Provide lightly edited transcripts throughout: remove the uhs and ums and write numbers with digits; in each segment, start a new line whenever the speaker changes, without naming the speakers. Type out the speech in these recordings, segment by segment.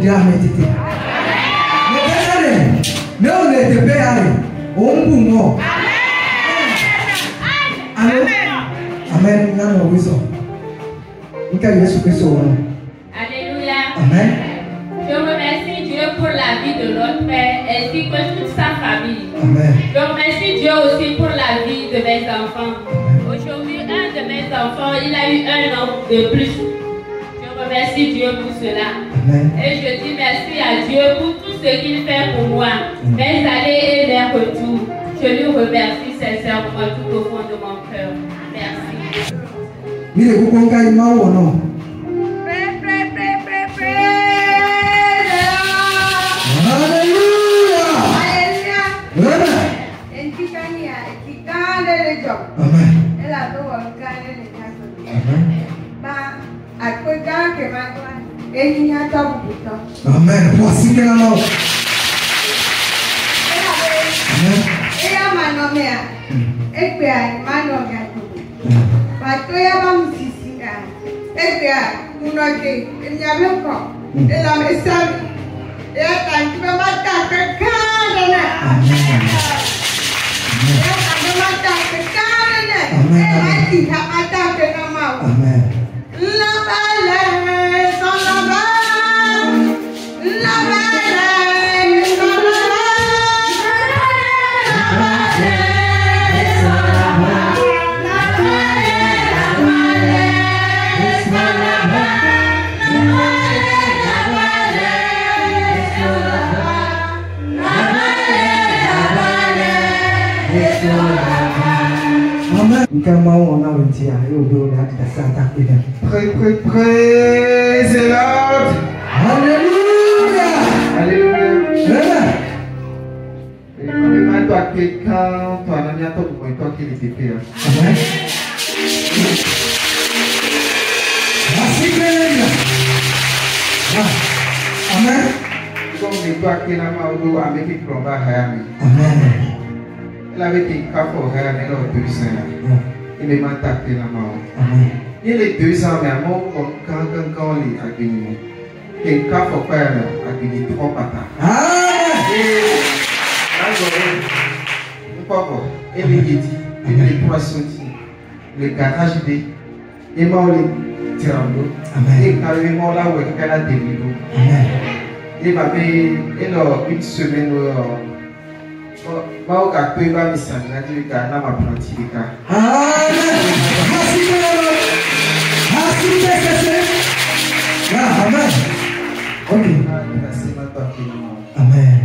dira méditer. Mais on est de paix, on peut mort. Amen. Amen. Amen.
Alléluia.
Amen.
Je remercie Dieu pour la vie de notre Père ainsi que toute sa famille.
Amen.
Je remercie Dieu aussi pour la vie de mes enfants. Aujourd'hui, un de mes enfants, il a eu 1 an de plus. Je remercie Dieu pour cela.
Amen.
Et je dis merci à Dieu pour tout ce qu'il fait pour moi. Mes allées et mes retours. Je lui remercie sincèrement tout au fond de mon cœur. Merci.
Amen. Voici que la mort. Amen.
Praise the Lord.
Alléluia.
Alléluia. Et toi, quelqu'un, toi, un ami à toi, toi qui est épée.
Amen. Merci Seigneur. Amen.
Comme toi qui est là, avec qui plomba Hayami.
Amen.
Il avait été capable de Hayami là au 200. Il est mal tapé la main.
Amen.
Il est 200 mais à mon quand il a gagné. Il est capable de faire a gagné 3 patates.
Amen.
Et les guédis, les poissons, les garages, et moi les tirando. Et quand il m'a là où il a des vidéos. Il m'a fait une semaine où je vais me faire ma pratique.
Amen. Amen. Ok. Amen.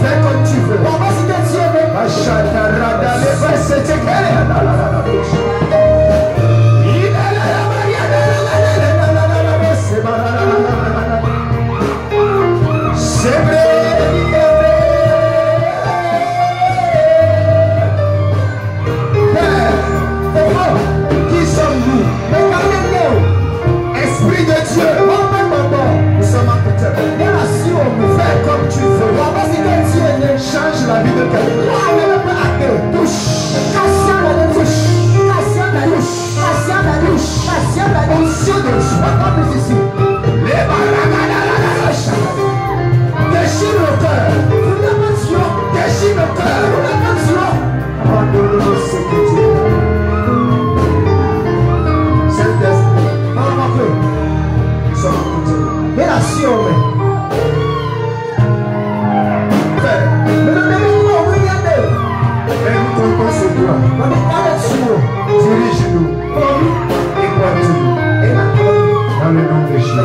Fais comme tu veux. Qui sommes-nous? Esprit de Dieu, nous sommes en côté. Fais comme tu veux. Change la vie de quelqu'un. Touche. Onction de joie. Déchire le cœur. Déchire le cœur. Rendons-nous ce que Dieu. Saint-Esprit, parle-moi peu. Nous sommes en côté. Mais la sienne. Dirige-nous et porte-nous dans le nom de Jésus.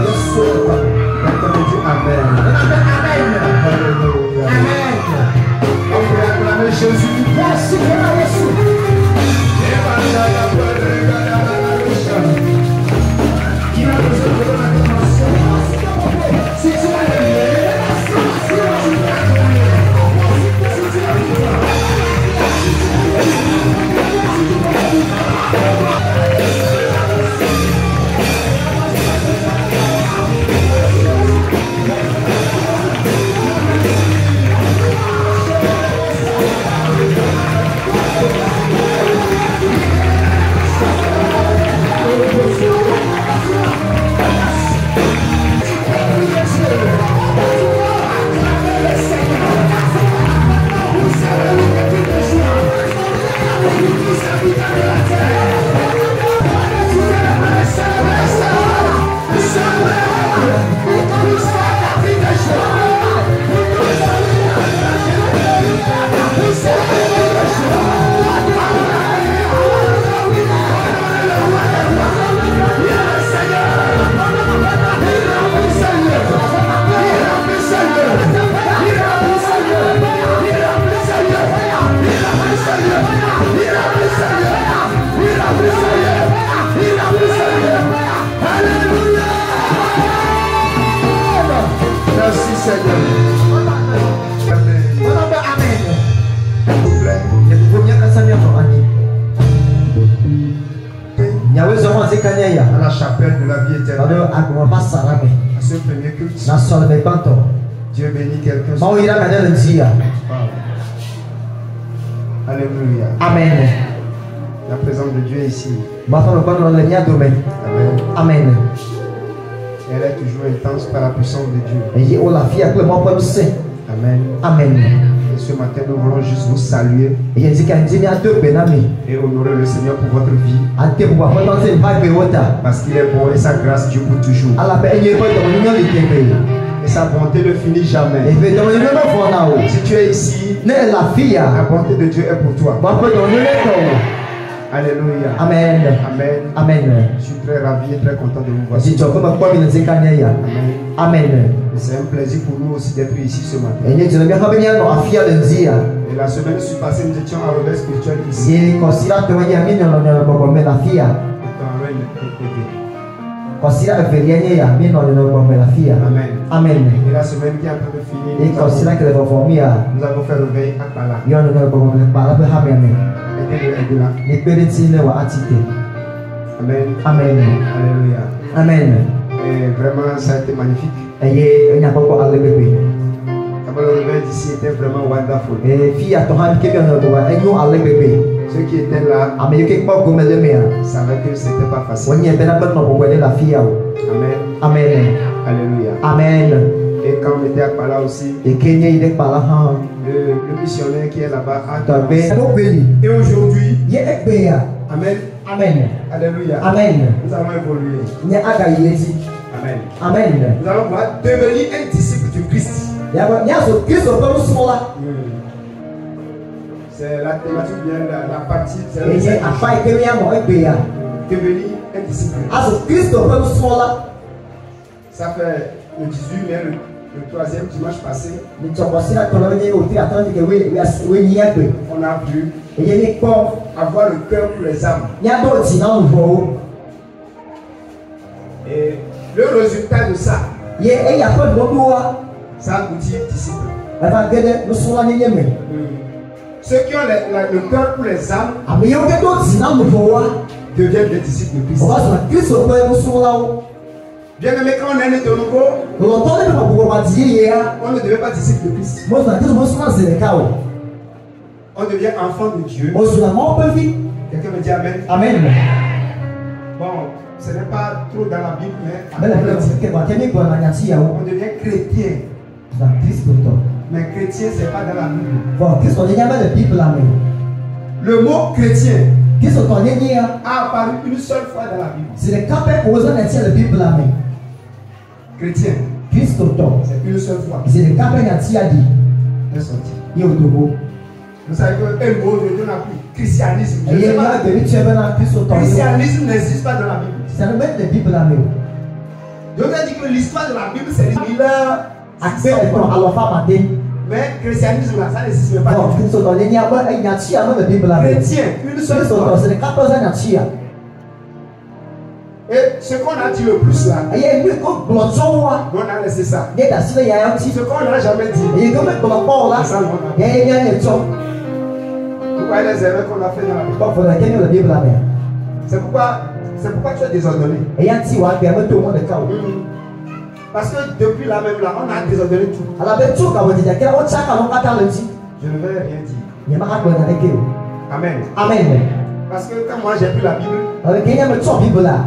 Amen. Alléluia. On peut acclamer Jésus. Merci. Si tu à la chapelle de la vie éternelle. À ce premier culte. Dieu bénit quelqu'un. Alléluia. Amen. La présence de Dieu est ici. Amen. Elle est toujours intense par la puissance de Dieu. Amen. Amen. Et ce matin, nous voulons juste vous saluer et honorer le Seigneur pour votre vie. Parce qu'il est bon et sa grâce dure pour toujours. Et sa bonté ne finit jamais. Si tu es ici, la bonté de Dieu est pour toi. Alléluia. Amen. Amen. Amen. Je suis très ravi et très content de vous voir. Amen. Amen. C'est un plaisir pour nous aussi d'être ici ce matin. Et la semaine passée, nous étions à Rebelle spirituelle ici. Amen. Amen. Et la semaine qui est en train de finir, nous allons faire le veille à Bala. Amen. Amen. Alléluia. Amen. Et vraiment, ça a été magnifique. Le réveil d'ici était vraiment wonderful. Ceux qui étaient là savaient que c'était pas facile. Amen. Amen. Alléluia. Amen. Et quand on était à Pala aussi, le missionnaire qui est là-bas a donné. Et aujourd'hui, Amen. Amen. Alléluia. Amen. Nous allons évoluer. Amen. Amen. Nous allons devenir un disciple du Christ. C'est la thématique bien la partie. Devenir un disciple. Ça fait le 18 mai, le troisième dimanche passé,
Ni chokosi na tola ni o ti atan ke we ni agbe.
on a pu
Eye ni po
avoir le cœur pour les âmes.
ya do ti na nvo.
Et le résultat de ça,
Ye e ya ko do wa.
ça aboutit disciples.
E fa gede no so ni yeme.
Ceux qui ont le cœur pour les âmes
Ami yo ke do ti na nvo wa.
deviennent des disciples de Christ.
O ba so Kristo ko e no so la o.
Bien aimé, quand on est né de nouveau,
Lo to le ko ko ba ti ye ya.
on ne devient pas disciple de Christ.
Mo na Kristo mo so na se ka o.
On devient enfant de Dieu.
O so na mo pe fi.
Quelqu'un me dit Amen.
Amen.
Bon, ce n'est pas trop dans la Bible, mais
Bele bele ke ba ke ni ko na nya ti ya o.
on devient chrétien.
Na Kristo to.
Mais chrétien, ce n'est pas dans la Bible.
Bon, Kristo ni nya ba le Bible la me.
Le mot chrétien
Kristo to ni ya.
a apparu une seule fois dans la Bible.
C'est le capé posé dans le Bible la me.
Chrétien,
Kristo to.
c'est une seule fois.
C'est le capé nya ti ya di.
Elle est sortie.
Yo to go.
Vous savez que un mot, je donne appris. Christianisme. Je
Eye
sais
ya
pas.
be ni tu na Kristo to.
Christianisme n'existe pas dans la Bible.
C'est le même de Bible la me.
Donc on dit que l'histoire de la Bible, c'est l'histoire.
Accès est ton alors fa matin.
Mais christianisme, là, ça n'existe pas.
Bon, Kristo to ni ya ba nya ti ya de Bible la me.
Chrétien, une seule
Kristo to
fois.
c'est le capé nya ti ya.
Et ce qu'on a dit le plus là,
Eye ni ko blo so wa.
on a laissé ça.
Ye da sile ya ya ti.
Ce qu'on n'a jamais dit,
Eye go me blo po la.
ça on a.
Ye ya ni to.
Vous voyez les erreurs qu'on a fait dans la Bible.
Bon, faut la kenyo de Bible la me.
C'est pourquoi tu es désordonné.
Eye ti wa be me to mo de ka o.
Parce que depuis là même là, on a désordonné tout.
Ala be tu ka wo di ja ke o cha ka lo ka ta le ti.
Je ne vais rien dire.
Ye ma ka ko na de ke o.
Amen.
Amen.
Parce que quand moi j'ai pris la Bible,
Ale kenya me to Bible la.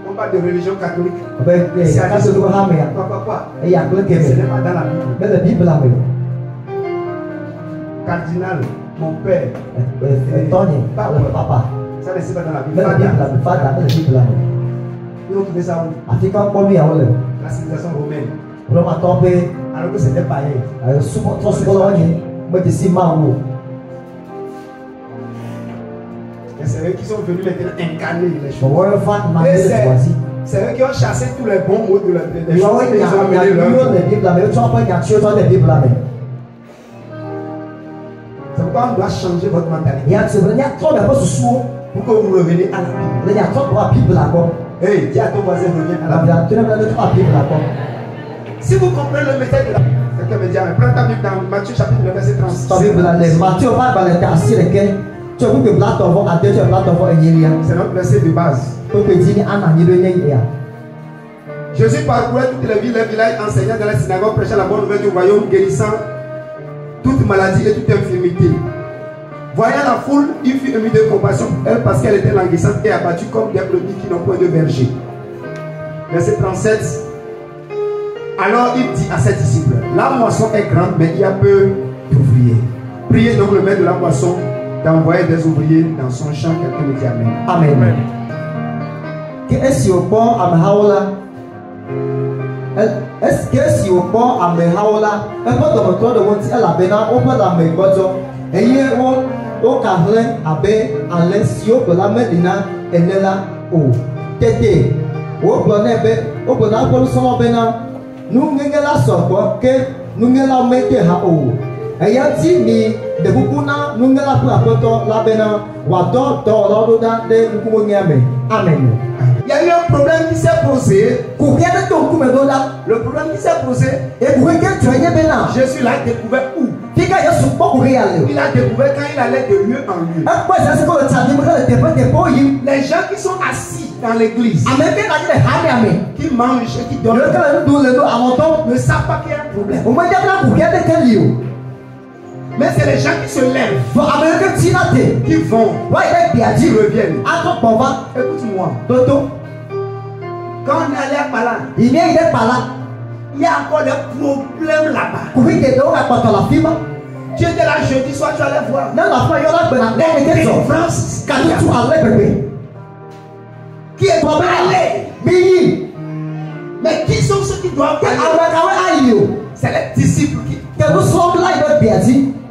on parle de religion catholique.
Be ka so do ha me ya.
Quoi.
E ya ko ke
Ce n'est
me.
pas dans la Bible.
Be le Bible la me.
Cardinal, mon père,
Tony, papa.
ça n'est pas dans la
Be
Bible.
le Bible la me. Fada be le Bible la me.
Ils ont trouvé ça où?
Afrika ko mi ya o le.
La civilisation romaine.
Roma to be
Alors que c'était païen.
su ko to su ko lo ni. Be ti si ma wo.
Et c'est eux qui sont venus maintenant incarner les
Bo
choses.
wo fa ma
Et
de le kwasi.
c'est eux qui ont chassé tous les bons mots de la des
Yo
choses
wo
qu'ils ont
ya
amené leur
yo de Bible la me. To pa nya chi to de Bible la me.
C'est pourquoi on doit changer votre mentalité.
Ya ti be nya to be ko su su.
Pour que vous reveniez à la Bible.
Le nya to ko Bible la ko.
Hey, dis à ton voisin, reviens à la
La
Bible.
bia tu na be to Bible la ko.
Si vous comprenez le message de la Bible, quelqu'un me dit, ah, prends ta Bible dans Matthieu chapitre 9, verset 36.
To Bible la le Matthieu ba ba le ta si le ke. Tu ku ke bla to vo ade tu bla to vo enyiria.
C'est notre verset de base.
Ko pe di ni ana ni be nyi ya.
Jésus parcourait toutes les villes et villages, enseignant dans les synagogues, prêchant la bonne nouvelle du royaume, guérissant toute maladie et toute infirmité. Voyant la foule, il fut ému de compassion pour elle parce qu'elle était languissante et abattue comme des brebis qui n'ont point de berger. Verset 37. Alors il dit à ses disciples, la moisson est grande, mais il y a peu d'ouvriers. Priez donc le maître de la moisson d'envoyer des ouvriers dans son champ. Quelqu'un me dit Amen.
Amen. Que esi o po amehaola. Est-ce que si o po amehaola, e po do to do won ti ela be na o po la me gbojo. Eye o ka hle abe ale si o ko la medina enela o. Tete. O gbo na be, o gbo na ko so be na. Nu ngela so gbo ke nu ngela me ke ha o. Eya ti ni de bukuna nu ngela ku apoto la be na wa do lo do da de ku mo nyame. Amen.
Il y a eu un problème qui s'est posé.
Le
Le problème qui s'est posé,
Jésus
l'a découvert où?
il
Il a découvert quand il allait de lieu en lieu. Les gens qui sont assis dans l'église, qui mangent et qui dorment, ne savent pas qu'il y a un problème. Mais c'est les gens qui se lèvent, qui vont, qui reviennent. Écoute-moi, quand on est allé à Pala, il y a encore des problèmes là-bas. Tu étais là jeudi soir, tu allais voir. Les délivrances. Qui est allé? Mais qui sont ceux qui doivent aller? C'est les disciples qui.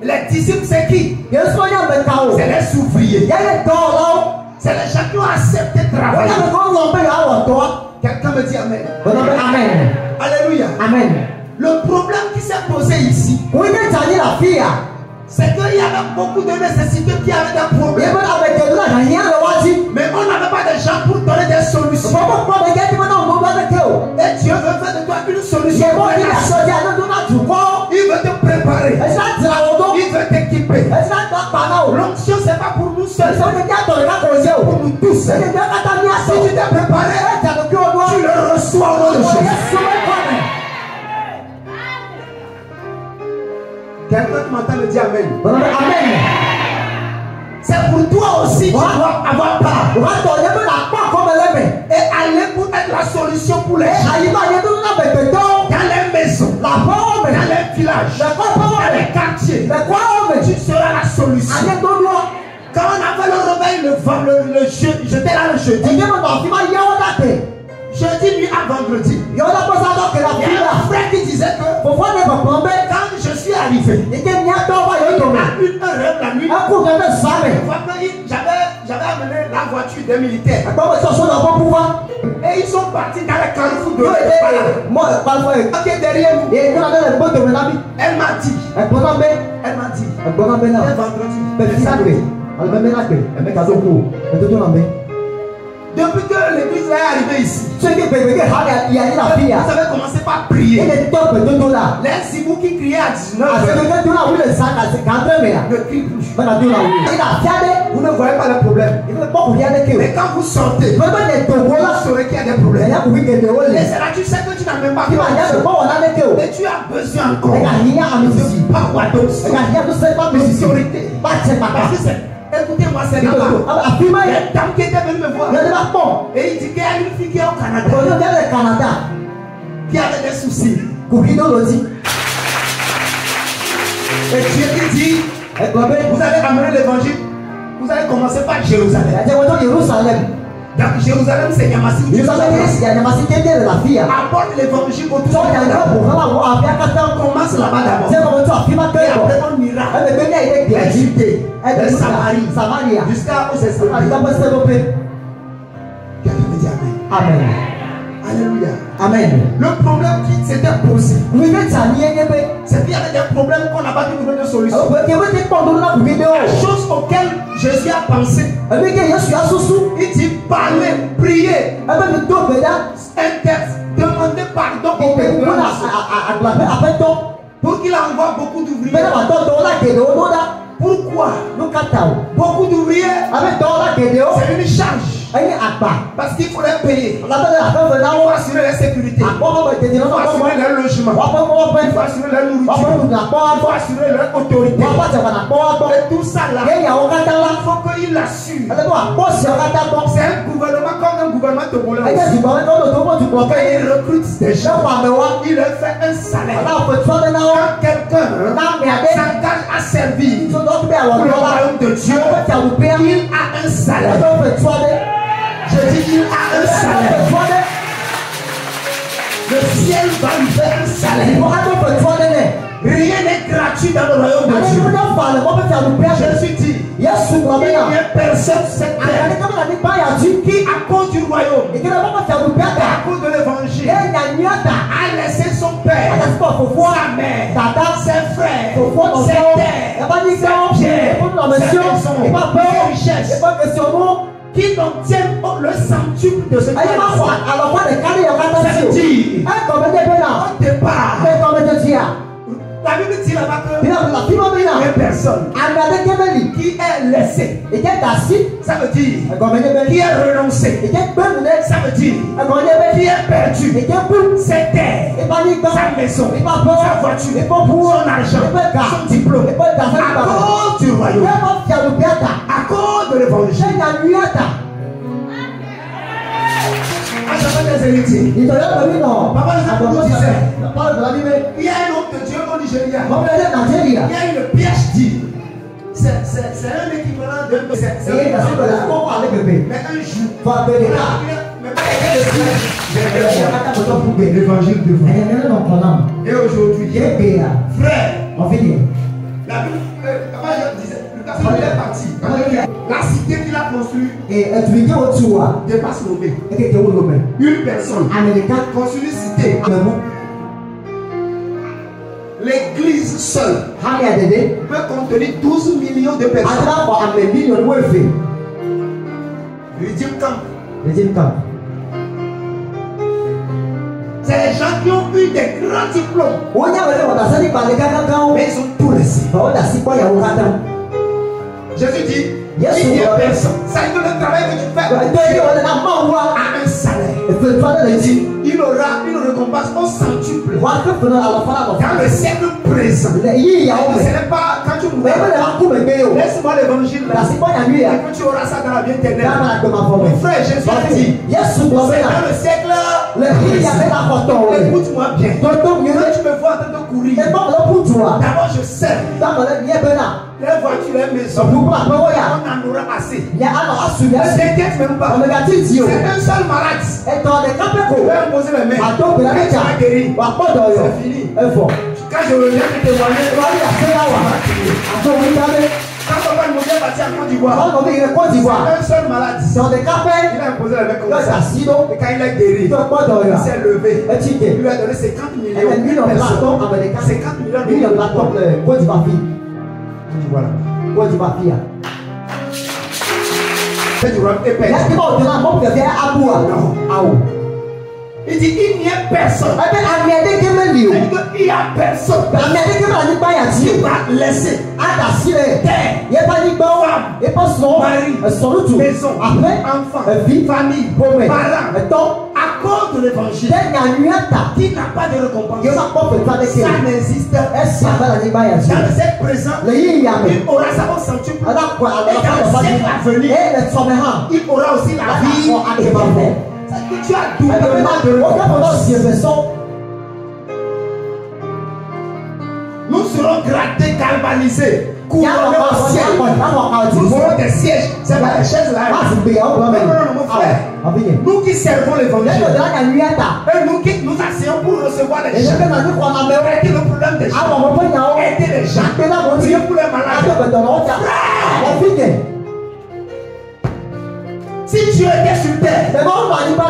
Les disciples, c'est qui? C'est les ouvriers. C'est les gens qui ont accepté de travailler. Quelqu'un me dit Amen.
Amen.
Alléluia.
Amen.
Le problème qui s'est posé ici, c'est qu'il y avait beaucoup de nécessités qui avaient des problèmes. Mais on n'avait pas de gens pour donner des solutions. Et Dieu veut faire de toi une solution. Il veut te préparer. Il veut t'équiper. L'onction, ce n'est pas pour nous seuls. C'est pour nous tous. Si tu t'es préparé, tu le reçois au nom de Jésus. Quelqu'un qui m'entend me dire Amen.
Amen.
C'est pour toi aussi tu dois avoir part. Et aller pour être la solution pour les gens. Dans les maisons, dans les villages, dans les quartiers. Tu seras la solution. Quand on a fait le réveil, le jeudi, j'étais là le jeudi. Jeudi nuit à vendredi. Il y a un frère qui disait que quand je suis arrivé, il y a une heure la nuit, j'avais amené la voiture des militaires. Et ils sont partis dans le carrefour de qui est derrière nous. Elle m'a dit, vendredi. Depuis que l'église est arrivée ici, vous avez commencé par prier. Les Zibou qui criaient à 19h ne crient plus. Vous ne voyez pas le problème. Mais quand vous sortez, vous saurez qu'il y a des problèmes. Et c'est là que tu sais que tu n'as même pas fait. Mais tu as besoin encore de autorité. Parce que c'est... Écoutez-moi, c'est là-bas. Il y a une dame qui était venue me voir. Et il dit qu'il y a une fille qui est au Canada. Qui avait des soucis. Et Dieu lui dit, vous allez amener l'évangile. Vous allez commencer par Jérusalem. Donc Jérusalem, c'est Yamassi. Apporte l'évangile autour de la on commence là-bas d'abord. Et après on ira. Les Judées, les Samarie, jusqu'à où c'est Quelqu'un me dit Amen.
Amen.
Alléluia.
Amen.
Le problème qui s'était posé, c'est qu'il y avait des problèmes qu'on n'a pas pu trouver de solution. La chose auquel Jésus a pensé, il dit parler, prier, demander pardon au peuple pour qu'il envoie beaucoup d'ouvriers. Pourquoi? Beaucoup d'ouvriers, c'est une charge. Parce qu'il faut les payer. Il faut assurer la sécurité. Il faut assurer leur logement. Il faut assurer leur nourriture. Il faut assurer leur autorité. Et tout ça là, il faut qu'il l'assure. C'est un gouvernement comme un gouvernement togolais. Quand il recrute des gens, il leur fait un salaire. Quand quelqu'un s'engage à servir pour le royaume de Dieu, il a un salaire. Je dis qu'il a un salaire. Le ciel va lui faire un salaire. Rien n'est gratuit dans le royaume de Dieu. Jésus dit, il n'y a personne sur cette terre qui, à cause du royaume, à cause de l'évangile, a laissé son père, sa mère, ses frères, ses terres, ses biens, ses maisons, ses richesses, qui n'obtiennent le centuple de ce qu'il a. C'est-à-dire, au départ, la Bible dit là-bas que il y a personne qui est laissé. Ça veut dire qui est renoncé. Ça veut dire qui est perdu. Ses terres, sa maison, sa voiture, son argent, son diplôme. À cause du royaume, à cause de l'évangile. Des héritiers. Il y a un homme de Dieu au Nigeria. Il y a une pièce dit. C'est un équivalent de. Mais un jour, l'évangile de vous. Et aujourd'hui, frère, la Bible, quand il est parti, la cité qu'il a construite dépasse Lomé. Une personne construit une cité. l'église seule
Hami adede.
peut contenir 12 millions de personnes.
Adela ko ame million wefe.
Redeem Camp,
Redeem Camp.
c'est les gens qui ont eu des grands diplômes,
Wonya wale watasani pale kakao.
mais ils ont tout laissé.
Baoda si kwa ya ukata.
Jésus dit,
Yes,
il n'y a
Lord.
personne. Ça veut dire que le travail que tu fais
Ndio wale na mawa.
a un salaire.
Efe fana le ji.
Il aura une récompense au centuple.
Waka fana ala fana ko.
Dans le siècle présent.
Le yi ya
Ce
ome.
n'est pas quand tu
Wewe
mourras.
le akume beyo.
Laisse-moi l'évangile là.
La si kwa ya nuya.
Et que tu auras ça dans la vie éternelle.
Dama ko ma fome.
Mon frère, Jésus a dit,
Yesu do
c'est
bena.
dans le siècle
Le yi ya bena koto.
écoute-moi bien.
Toto mi
Quand tu me vois en train de courir,
e ba lo putua.
d'abord je sais,
Dama le ye bena.
les voitures, les maisons,
So bu pa ko ya.
on en aura assez.
Ya ano asu
Ne
ya.
t'inquiète même pas.
Omega titi o.
C'est un seul malade.
E to de kape
Je
ko.
vais imposer mes mains.
Ato bela
Quand tu
mecha.
vas guérir,
Wa podo yo.
c'est fini.
Efo.
Quand je reviens te témoigner,
Wali ya se ya wa. Ato mi kale.
quand papa nous est parti à Côte d'Ivoire,
Wa ko mi re Côte d'Ivoire.
un seul malade.
So de kape.
Il a imposé les mains comme
Yo
ça.
sa sido.
Et quand il est guéri,
To podo yo.
il s'est levé.
E chike.
Il lui a donné 50
E
millions
be million
de
platon
personnes.
America.
50 millions de
Million platon le Côte d'Ivoire fi.
Voilà.
Côte d'Ivoire fi ya.
C'est du rhum épais.
Ya ke ba o de la mo pe fe abua.
Non.
Awo.
Il dit il n'y a personne.
E be ami ade ke me li o.
Il n'y a personne
Ami ade ke me ni pa ya
qui
ti.
va laisser
Ada si le.
terre,
Ye pa ni gbo. E pa so.
mari,
E so lu tu.
maison,
Après.
enfant,
E fi.
famille,
Bome.
parents,
E to.
à cause de l'évangile,
Te nya nyata.
qui n'a pas de récompense.
Yo na ko pe fa de ke.
Ça n'existe
E si
pas.
aba ni ba ya ti.
Dans le siècle présent,
Le yi ya me.
il aura ça au centuple.
Ada ko ala
Et
fa
dans le
ba
siècle à venir,
E le so me ha.
il aura aussi la
Ada
vie
ko ake ba
éternelle.
fo.
C'est que tu as doublement de récompense. Nous serons grattés, galvanisés, couronnés au ciel. Nous serons des sièges. C'est pas les chaises là. Non, mon frère. Nous qui servons l'évangile. Et nous qui nous asseyons pour recevoir les gens. Traiter le problème des gens. Aider les gens. Prier pour les malades. Si Dieu était sur terre,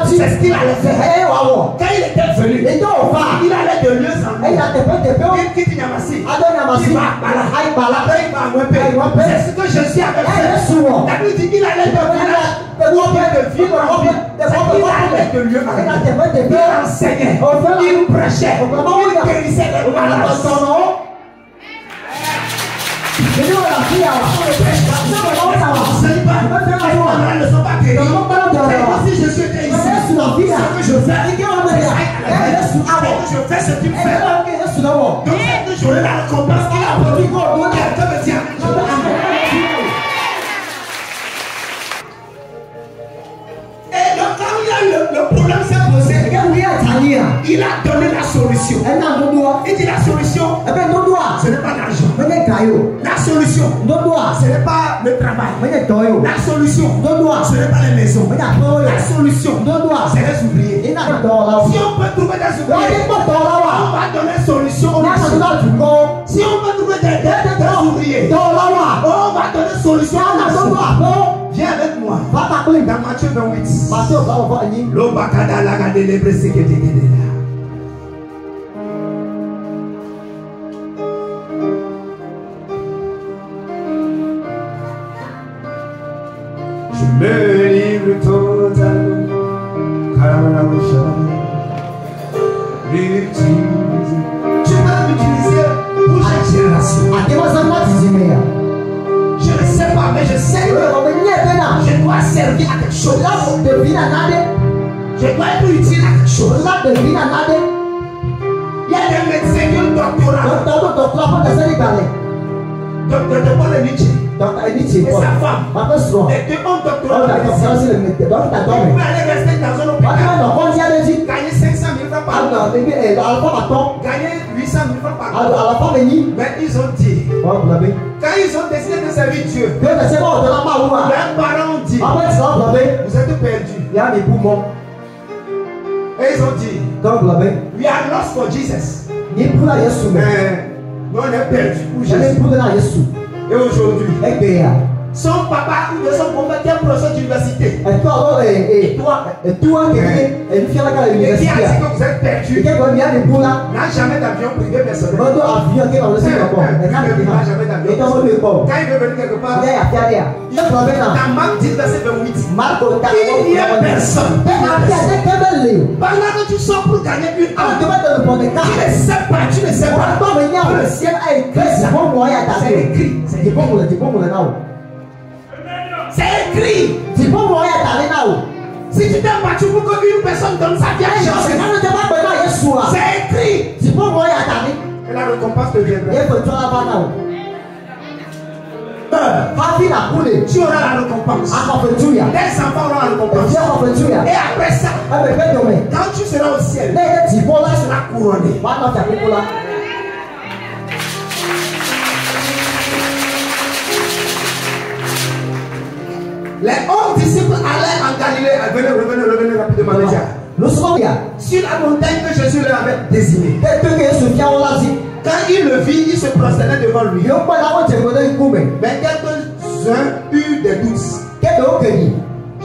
c'est ce qu'il allait faire. Quand il était venu, il allait de lieu en lieu. Il quitte Niamassi. Il va à Bala. Après, il va à Mwepé. C'est ce que Jésus avait fait. La Bible dit qu'il allait de village ou bien de ville en ville. C'est qu'il allait de lieu en lieu. Il enseignait. Il prêchait. Il guérissait les malades. Si Jésus était ici, ce que je fais, je fais ce qu'il fait. Donc, que j'aurai la récompense qu'il a promis. Quelqu'un me dit et donc, quand il y a le problème s'est posé, il a donné la solution. Il dit la solution, ce n'est pas l'argent. La solution, ce n'est pas le travail. La solution, ce n'est pas les maisons. La solution, c'est les ouvriers. Si on peut trouver des ouvriers, on va donner solution aux nations. Si on peut trouver des ouvriers, on va donner solution aux nations. Viens avec moi. Dans Matthieu 28. L'obakada laga de l'ébresse que je me livre totalement, car tu vas m'utiliser pour chaque génération. Je ne sais pas, mais je sais que je dois servir à quelque chose. Je dois être utile à quelque chose. Il y a des médecins qui ont doctorat. Docteur Paul Nietzsche et sa femme. Les deux ont doctorat de médecine. Vous pouvez aller rester dans un hôpital. Gagner 500 000 francs par an. Gagner 800 000 francs par an. Mais ils ont dit, quand ils ont décidé de servir Dieu, leurs parents ont dit, vous êtes perdus. Et ils ont dit, we are lost for Jesus. Mais nous on est perdus pour Jésus. Et aujourd'hui, Son papa ou de son papa qui est professeur d'université.
Et toi, qui est une fille à
Et qui a dit
l'université.
que vous êtes perdu.
Et qui est bien des boules là.
N'a jamais d'avion privé personnel.
Quand avion qui est dans le ciel d'abord. Et quand il
n'a jamais d'avion.
et quand on le port.
Quand il veut venir quelque part,
Il y a
dans Marc 10, verset 28.
Marco,
Il n'y a personne. Pendant que tu sors pour gagner une âme, tu ne sais pas, tu ne sais pas. Le ciel a écrit ça. C'est écrit. C'est écrit. Si tu t'es battu pour qu'une personne donne sa vie à Jésus, c'est écrit. Et la récompense te viendra. Tu auras la récompense. Tes enfants auront la récompense. Et après ça, quand tu seras au ciel, tu seras couronné. Les 11 disciples allaient en Galilée. Revenez rapidement. Sur la montagne que Jésus leur avait désignée. Quand il le vit, il se prosternait devant lui. Mais quelques-uns eurent des doutes.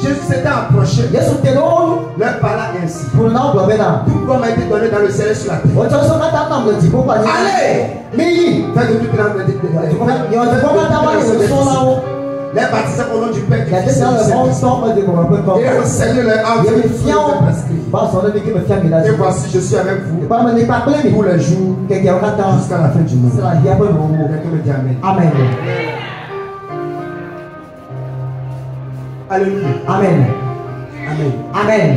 Jésus s'était approché. Leur parla ainsi. Tout comme a été donné dans le ciel et sur la terre. Allez! Faites de toute les baptisés au nom du Père, du Fils et du Saint-Esprit. Et enseignez leur âme de prescrire. Et voici, je suis avec vous tous les jours jusqu'à la fin du monde. Quelqu'un me dit Amen. Alléluia.
Amen.
Amen.
Amen.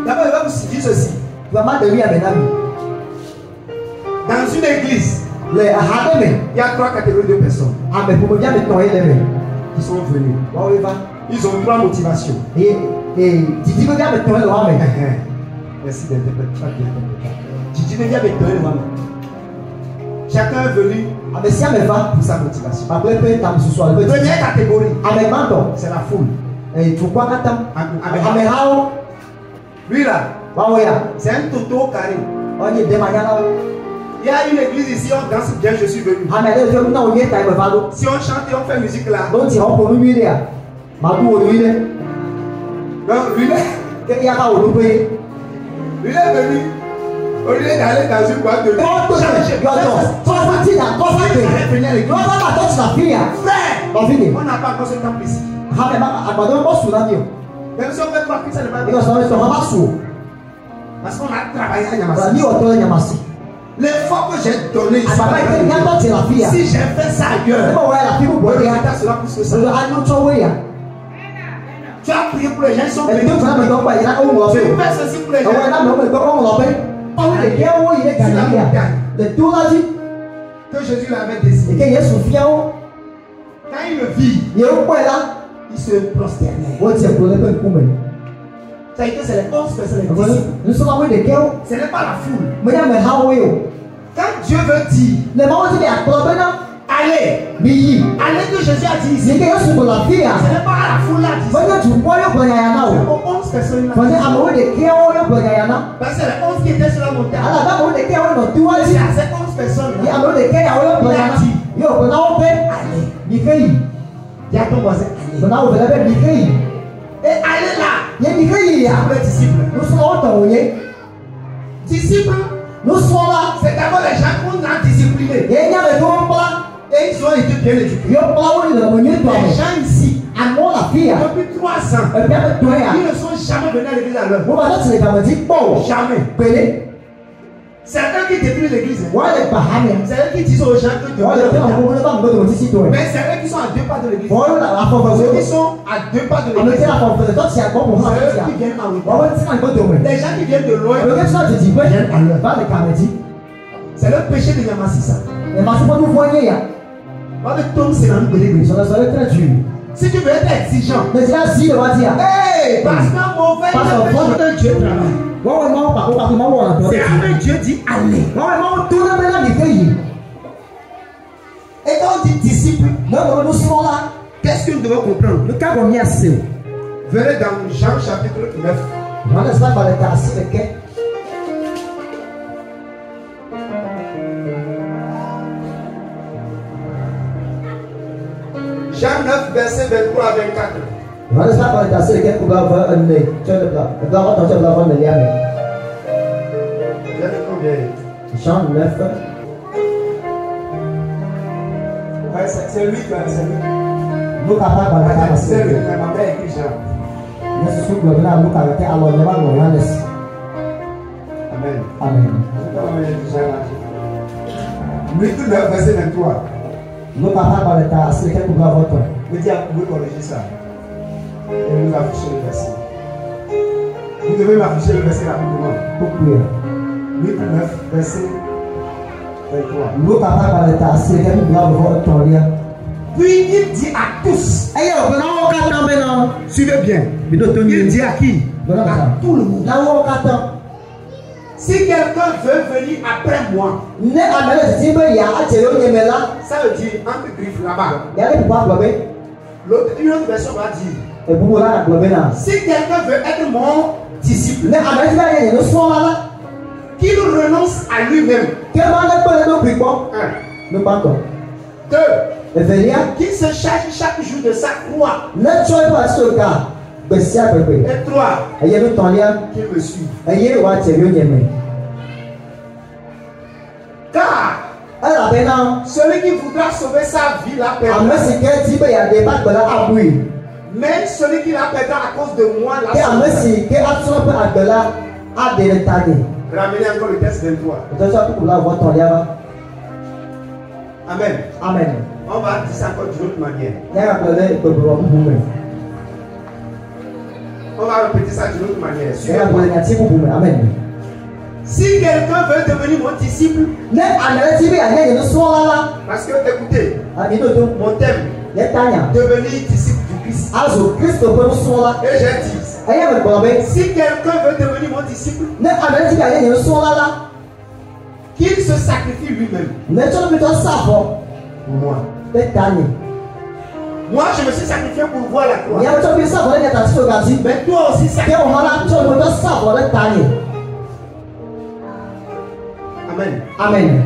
D'abord, il va vous dire ceci. Dans une église, il y a 3 catégories de personnes qui sont venues. Ils ont 3 motivations. Merci d'interpréter. Chacun est venu pour sa motivation. Première catégorie, c'est la foule. Lui là, c'est un toto carré. Il y a une église ici, on danse bien, je suis venu. Si on chante et on fait musique là, donc lui il est venu. Au lieu d'aller dans une boîte de nuit, frère, on n'a pas encore ce temps ici. Même si on fait 3 cris, ça ne va pas. Parce qu'on a travaillé à Yamassi. L'effort que j'ai donné ici, si j'ai fait ça ailleurs, le résultat sera plus que ça. Tu as prié pour les gens, ils sont bénis. Tu fais ceci pour les gens. Que Jésus l'avait désigné. Quand il le vit, il se prosternait. Ça a été, c'est les 11 personnes. Ce n'est pas la foule. Quand Dieu veut dire, allez, que Jésus a dit ici, ce n'est pas à la foule là. C'est aux 11 personnes là. Parce que les 11 qui étaient sur la montagne, c'est à ces 11 personnes là. Il a dit, allez. Il y a ton voisin, allez. Et allez là. C'est pour les disciples. Disciples, c'est d'abord les gens qu'on a disciplinés. Et ils ont été bien éduqués. Les gens ici, depuis 3 ans, ils ne sont jamais venus à l'église à l'heure. Jamais. Certains qui détruisent l'église, c'est eux qui disent aux gens que Dieu est. Mais c'est eux qui sont à 2 pas de l'église. Ceux qui sont à 2 pas de l'église, c'est eux qui viennent en retard. Les gens qui viennent de loin viennent à l'heure. C'est le péché de Yamassi ça. Si tu veux être exigeant, hey, parce qu'un mauvais Dieu travaille. C'est avec Dieu dit allez. Et quand on dit disciple, qu'est-ce que nous devons comprendre? Venez dans Jean chapitre 9. Jean 9, verset 23 à 24.
Yohanes 4 ayat 24 Jean 9.
Ouais, c'est lui qui a c'est lui.
Luka 4 ayat
C'est lui,
24.
ma mère écrit Jean.
Yesus sudah bilang Luka ayat Allah lewat Yohanes.
Amen.
Amin.
Luc 9, verset 23.
Luka 4 ayat 24.
Me dis, vous pouvez corriger ça. Et nous afficher le verset. Vous devez m'afficher le verset rapidement.
Pourquoi?
Luc 9, verset 23.
Luka 4 ayat 24.
Puis il dit à tous. Suivez bien. Il dit à qui? À tout le monde. Si quelqu'un veut venir après moi, ça veut dire entre griffes là-bas. Une autre version va dire, si quelqu'un veut être mon disciple, qu'il renonce à lui-même. 2. Qu'il se charge chaque jour de sa croix. Et 3. Qu'il me suive. Car celui qui voudra sauver sa vie la perdra. Mais celui qui la perdra à cause de moi la sauvera. Ramenez encore le texte 23. Amen.
Amen.
On va dire ça encore d'une autre manière. On va répéter ça d'une autre manière. Suivez-moi.
Amen.
Si quelqu'un veut devenir mon disciple, parce que écoutez, mon thème, devenir disciple du Christ. Et j'ai dit, si quelqu'un veut devenir mon disciple, qu'il se sacrifie lui-même. Pour moi. Moi, je me suis sacrifié pour voir la croix. Mais toi aussi, sacrifie. Amen.
Amen.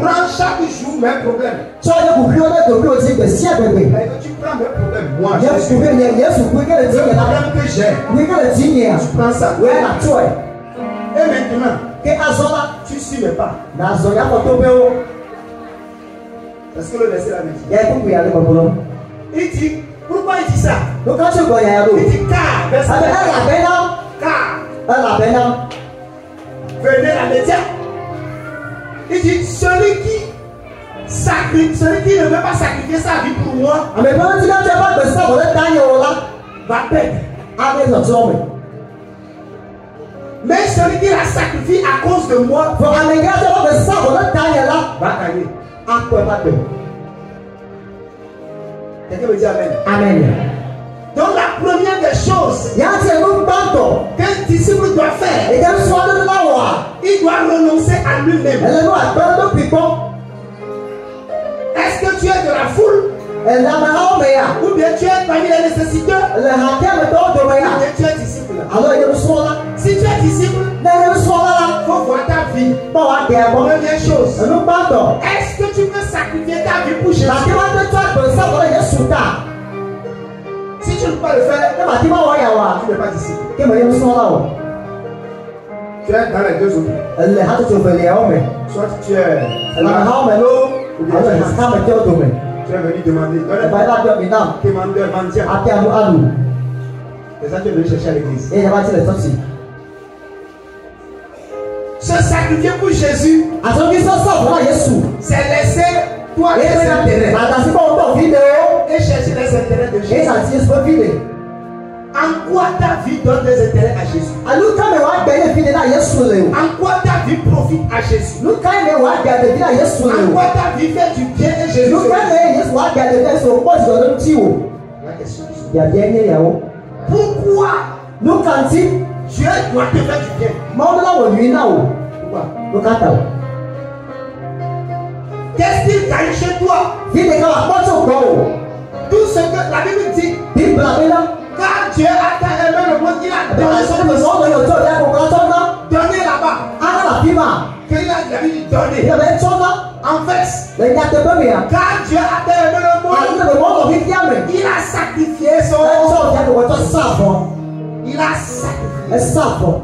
Prends chaque jour mes problèmes.
Tu prends mes problèmes.
Moi, je suis. Le problème que j'ai. Tu prends ça. Et maintenant, tu suis mes pas. Parce que le verset là dit. Il dit, pourquoi il dit ça? Il dit car, verset car, venez la métier. Il dit, celui qui ne veut pas sacrifier sa vie pour moi, va perdre. Mais celui qui la sacrifie à cause de moi, va gagner. Quelqu'un me dit amen.
Amen.
Donc la première des choses qu'un disciple doit faire, il doit renoncer à lui-même. Est-ce que tu es de la foule? Ou bien tu es parmi les nécessiteux? Ou bien tu es disciple? Si tu es disciple, il faut voir ta vie. Première chose, est-ce que tu peux sacrifier ta vie pour Jésus? Si tu ne peux pas le faire, tu n'es pas disciple. Tu es dans les deux autres. Soit tu es ou bien tu es venu demander. Mendiant. C'est ça que tu es venu chercher à l'église. Se sacrifier pour Jésus, c'est laisser toi tes intérêts et chercher les intérêts de Jésus. En quoi ta vie donne des intérêts à Jésus? En quoi ta vie profite à Jésus? En quoi ta vie fait du bien à Jésus? La question est pourquoi Dieu doit te faire du bien? Pourquoi? Qu'est-ce qu'il gagne chez toi? Tout ce que la Bible dit. Car Dieu a tant aimé le monde, il a donné son fils. Donné là-bas. Que il a dit donner. En fait,
Le nyateƒe mea.
quand Dieu a aimé le monde,
Ale le mɔlɔ fi fia me.
il a sacrifié son.
Etsɔ fia me wɔtɔ sa vɔ.
Il a sacrifié.
Esa vɔ.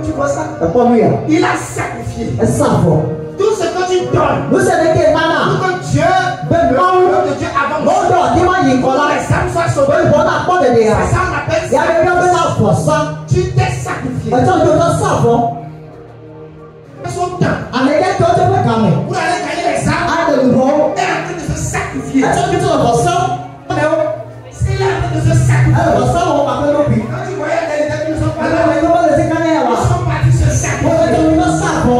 Tu vois ça?
Ekpɔ nu ya.
Il a sacrifié.
Esa vɔ.
Tout ce que tu donnes.
Nu se ne ke
Pour
nana.
que Dieu,
Be
le
mawu.
peuple de Dieu avance.
Mɔdɔ ni ma yi
Pour
kɔ
que
la.
les âmes soient
Be
sauvées.
bɔ na kpɔ de ya.
C'est ça on appelle
Yabe bia be na vɔ sa.
Tu t'es sacrifié.
Etsɔ jo tɔ sa vɔ.
Son temps.
Ale ke tɔ tɛ fɛ game.
Pour aller gagner les âmes.
Ale lu hɔ.
Il est en train de se sacrifier.
Etsɔ jo tɔ vɔ sa. Ame wo.
Il est en train de se
Ale
sacrifier.
vɔ sa wɔ kakɛ no bi.
Quand tu voyais les gens qui ne sont pas
Ale
là,
le yɔ le se ka ne ya
ils
wa.
sont partis se
Mo le
sacrifier.
tɔ nu sa vɔ.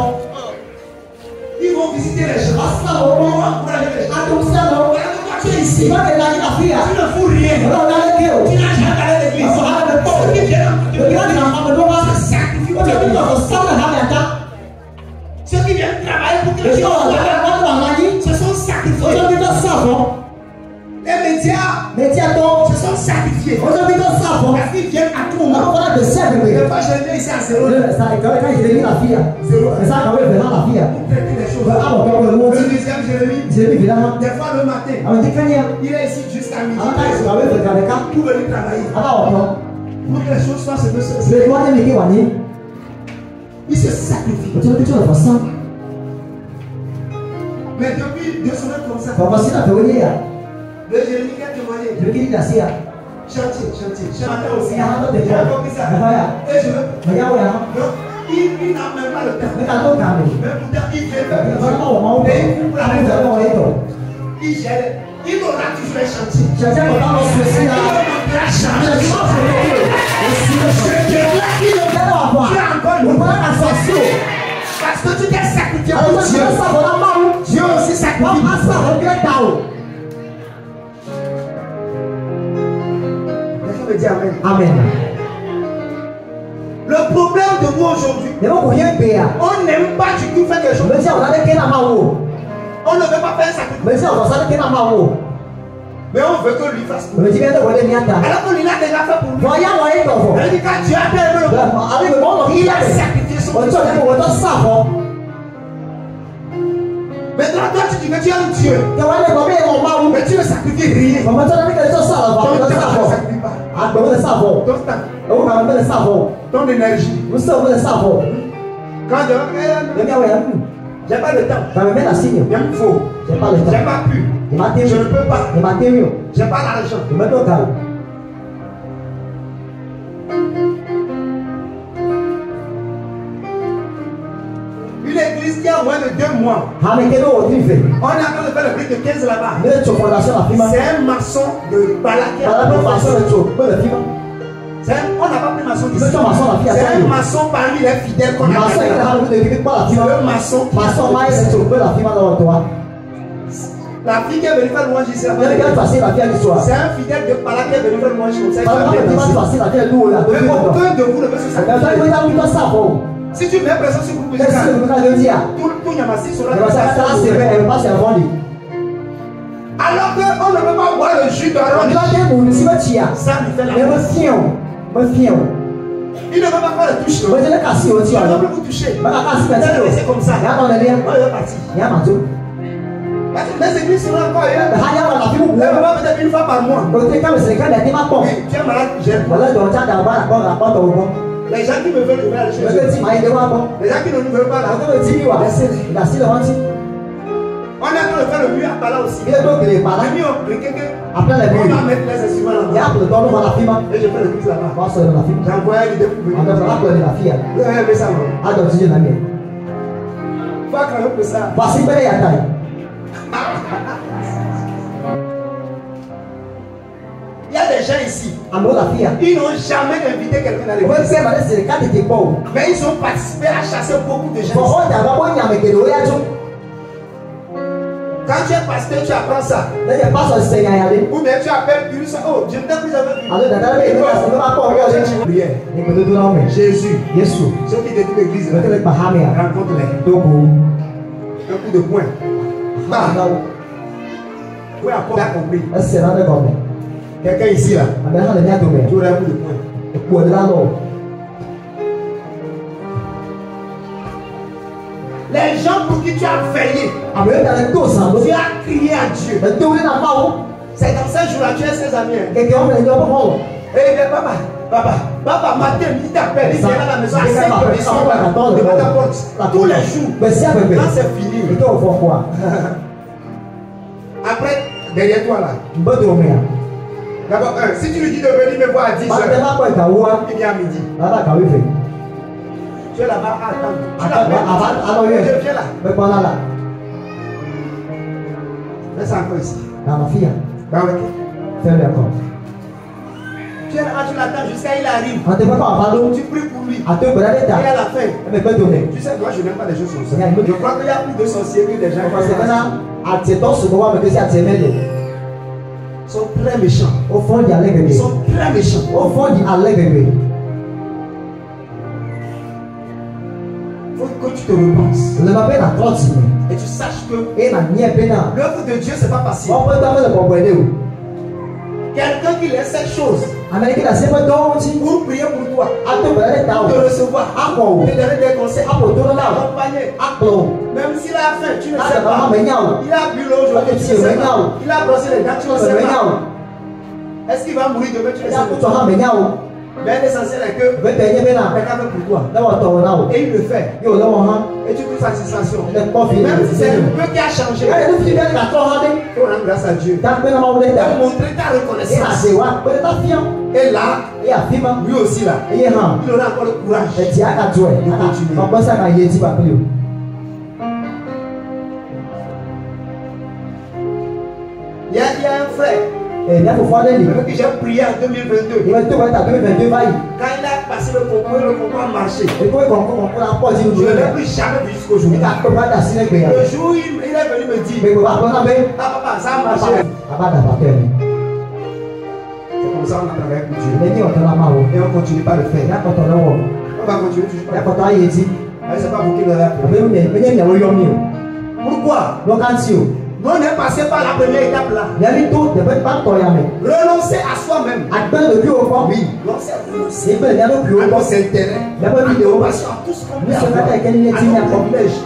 Ils vont visiter les gens.
Asa wɔ
Ils
wɔ.
vont encourager les gens.
Atu se lɔ.
Regarde, toi, tu es ici.
Iba ke na yi na fi ya.
Tu ne fous rien.
Ɔlɔ na le ke o.
Tu n'as jamais allé à l'église.
Ɔsɔ ha le kɔ.
Ceux qui viennent en train de
Ebi ka di na ma me do wa.
se sacrifier.
O tɛ bi tɔ fɔ sa le ha me ta.
Ceux qui viennent travailler pour que
Ebi
tu
tɔ
sois
la
là,
la la la yi.
se sont
O
sacrifiés.
tɛ bi tɔ sa vɔ.
Les médias
Metia tɔ.
se sont sacrifiés.
O tɛ bi tɔ sa vɔ.
Parce qu'ils viennent à tout
O
moment.
fana de sɛ de
Ne
we.
pas gêner ici à zéro.
Sa ka Jérémie la fi ya. Sa ka we fɛ na la fi ya.
Pour traiter les choses.
Bɛ awɔ kɛ o le
Le
mo ti.
deuxième Jérémie,
Jérémie fi la ma.
des fois le matin,
Ame ti ka nya.
il est ici jusqu'à midi.
Ala ka yi ka we fɛ ka de ka.
Pour venir travailler.
Ala wɔ tɔ.
Pour que les choses soient ce que c'est.
Bɛ tɔ ne mi ke wa ni.
Il se sacrifie.
O tɛ bi tɔ fɔ sa.
Mais depuis 2 semaines comme ça,
Fɔ si na fɛ o ye ya.
le Jérémie qui a témoigné.
Jérémie ki di na si ya.
Chantier. Ce matin aussi.
Ya ha
J'ai
tɔ
compris ça.
de fɔ. Ya.
Et je veux.
Mɛ ya wɔ ya.
Donc, il n'a même pas le temps.
Mɛ ka to ka mi.
Mais pourtant, il vient
Ɛ
faire.
fɔ ma wɔ ma wo bɛ. Ale fɛ ma wɔ ye tɔ.
Il gère. Il aura toujours les chantiers.
Sɛsɛ kɔ ta lɔ su si
Il
la.
aura changer.
Sɛsɛ ma fɔ ye. O si le fɔ.
Je te là, il
Kɛ ne wa fɔ
Tu
a.
as encore
O
une
fana ka sɔ si o.
Parce que tu t'es sacrifié
Ale
pour
tɔ si
Dieu.
le sa vɔ la ma wo.
Dieu aussi
Wa
sacrifie.
a sa o kɛ ta o.
Quelqu'un me dit Amen.
Amen.
Le problème de nous aujourd'hui,
Ne ko ko ye gbe ya.
on n'aime pas du tout faire quelque chose.
Mɛ si awɔ na ne ke na ma wo.
On ne veut pas faire un sacrifice.
Mɛ si awɔ sa ne ke na ma wo.
Mais on veut que lui fasse tout.
Mɛ ti bɛ ne wɔ ne mi ta.
Alors que lui l'a déjà fait pour lui.
Wa ya wɔ ye tɔ fɔ.
Elle dit quand Dieu a aimé le monde,
Ale bɛ mɔlɔ fi
il
ya
a
de.
sacrifié son
O
fils.
tɔ ne ko wɔtɔ sa vɔ.
Maintenant, toi, tu dis que tu es un Dieu.
Kɛ wa ne kɔ mi ye kɔ ma wo.
Mais tu ne sacrifies rien.
Mama tɔ ne ke tɔ sa la vɔ.
Ton
Tɔ
temps,
sa
tu ne
vɔ.
sacrifies pas.
A gbɛ wele sa vɔ.
Ton temps,
O ka wele sa vɔ.
ton énergie.
Muso wele sa vɔ.
Quand Dieu
Ne mi awɔ ya nu.
j'ai pas le temps,
Ka mɛ mɛ na si mi.
il me faut,
J'ai pas le
j'ai
temps.
pas pu,
Ne ma te
je
mi.
ne peux pas,
Ne ma te mi o.
j'ai pas l'argent.
Ne mɛ tɔ ka o.
Une église qui a moins de 2 mois,
Hame ke n'o ti fɛ.
on est en train de faire le prix de 15 là-bas.
Ne tso fondation la fi ma.
C'est un maçon de Balaké.
Ala bɛ façon de tso bɛ le fi ma.
On n'a pas pris maçon
Ne
d'ici.
tso maçon la fi ya
C'est
ta
un
yo.
maçon parmi les fidèles qu'on a
Maçon yi ka hali de kibi kpa la fi
C'est
ma.
un maçon qui
Maçon ma ye tso bɛ la fi ma lɔrɔ tɔ wa.
La fille qui est venue faire louange ici,
Ne bɛ kɛ fasi la fi ya ni so wa.
c'est un fidèle de Balaké qui est venu faire louange comme ça.
Ala bɛ ti ma fasi la fi ya ni o la.
Mais aucun de vous ne veut se
Ɛfɛ
sacrifier.
ko ya wuli sa fɔ.
Si tu mets pression sur vous,
Ɛsi de ka le di ya.
tout Yamassi sera
Ɛfɛ sa ka se bɛ ɛfɛ pas ɛfɔ di.
Alors qu'on ne peut pas boire le jus d'Aaron.
Ɔdi la de mu ni si bɛ ti ya.
Ça lui fait la
Ne bɛ fiɲɛ o. Bɛ fiɲɛ o.
Il ne veut pas faire le touche.
Bɛ tɛ ne ka si o ti
Il
ya
ne
lɔ.
veut plus vous toucher.
Bɛ ka ka si bɛ ti o.
C'est comme ça.
Ya kɔn ne liya.
Moi, il est parti.
Ya ma to.
Parce que les églises sont encore
Bɛ
ailleurs.
ha ya ma la fi mu.
Les mamans peut-être une fois par mois.
O te ka bɛ se ka lɛ ti ma kpɔ.
Oui, tu es malade, j'ai
Wala dɔn ca da ba la kpɔ ka kpɔ tɔw kɔ.
les gens qui me veulent ouvrir les
Bɛ
choses.
ke ti ma ye de wa kɔ.
Les gens qui ne nous veulent pas
A
là.
ko bɛ ti mi wa.
Laissez-les.
Da si le wa ti.
On est en train de faire le mur à Bala aussi.
Il est donc il est pas là.
Les murs ont briqué que
Après les
on
murs.
va mettre les instruments
Il y
là-bas.
a pour le temps nous va la fi ma.
Et je fais le plus là-bas.
Va sur la fi.
J'ai envoyé l'idée pour venir.
En fait, la pleur de la fille.
Vous avez aimé ça, non?
A dɔn ti na mi.
Faut acclamer pour ça.
Basi bɛrɛ ya ta ye.
Il y a des gens ici,
Ame la fi ya.
ils n'ont jamais invité quelqu'un dans
O bɛ
l'église.
fɛn ma ne siri k'a tètè kpɔ o.
Mais ils ont participé à chasser beaucoup de gens.
Bɔn o daba ko ɲame kele o ya tún.
Quand tu es pasteur, tu apprends ça.
Ne tɛ pas sɔn sɛgɛn ya le.
Ou bien tu appelles Dieu ça. Oh, je ne t'ai plus jamais vu.
Ale dada bɛ yen ne ka sɔrɔ ne ma kɔ o yɔrɔ
Regarde,
le.
tu prières.
Ne ko to do n'aw mɛ.
Jésus,
Yesu.
ceux qui détruisent l'église,
Ne tɛ gba hami ya.
rencontre-les.
Dogo.
Un coup de poing.
Ba na o.
Oui, encore bien compris.
Ɛsɛ na ne gɔmɛ.
Quelqu'un ici là,
Ame hã le mia
tu
dome.
aurais un coup de poing.
Ekpo de la lɔ.
Les gens pour qui tu as veillé, tu as crié à Dieu. C'est dans ces jours-là, tu es ses amis. Et papa, matin, il t'appelle, il vient à la maison à 5 heures, il sort devant ta porte. Tous les jours. Quand c'est fini. Après, derrière toi là. D'abord, si tu lui dis de venir me voir à 10 heures, il vient à midi. Tu es là-bas à attendre. Tu viens là. Mets ça encore ici. Tu es là, tu l'attends jusqu'à il arrive. Tu pries pour lui. Et à la fin, tu sais, moi je n'aime pas les choses comme ça. Je crois qu'il y a plus de sorciers que des gens qui sont très méchants. Ils sont très méchants. Faut que tu te repenses. Et tu saches que l'œuvre de Dieu, c'est pas facile. Quelqu'un qui laisse cette chose pour prier pour toi, pour te recevoir, pour te donner des conseils, pour t'accompagner. Même s'il a faim, tu ne sais pas. Il a bu l'eau aujourd'hui, tu ne sais pas. Il a brossé les dents, tu ne sais pas. Est-ce qu'il va mourir demain, tu ne sais pas. Mais l'essentiel est que quelqu'un fait pour toi. Et il le fait. Et tu trouves satisfaction. Même si c'est un peu qui a changé. Il faut rendre grâce à Dieu. Il faut montrer ta reconnaissance. Et là, lui aussi là, il aura encore le courage de continuer. Il y a un frère. Que j'ai prié en 2022. Quand il a passé le concours a marché. Je ne l'ai plus jamais vu jusqu'aujourd'hui. Le jour où il est venu me dire, papa, ça a marché. C'est comme ça qu'on a travaillé pour Dieu. Et on ne continue pas à le faire. On va continuer toujours. C'est pas vous qui l'avez appris. Pourquoi? Non, on est passé par la première étape là. Renoncer à soi-même. Oui. Renoncer à nos intérêts. À nos passions, à tout ce qu'on peut avoir. À nos privilèges.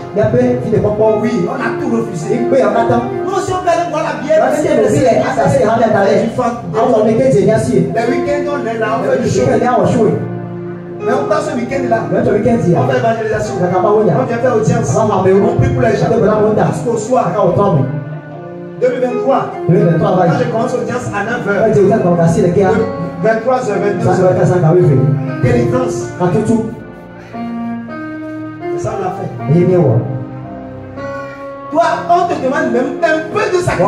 Oui, on a tout refusé. Nous aussi on peut aller boire la bière. Les week-ends on est là, on fait du show. Mais on passe ce week-end là. On fait l'évangélisation. On vient faire audience. On prie pour les gens. Jusqu'au soir. 2023. Quand je commence l'audience à 9h. 23h, 22h. Délivrance. C'est ça on a fait. Toi, on te demande même un peu de sacrifice.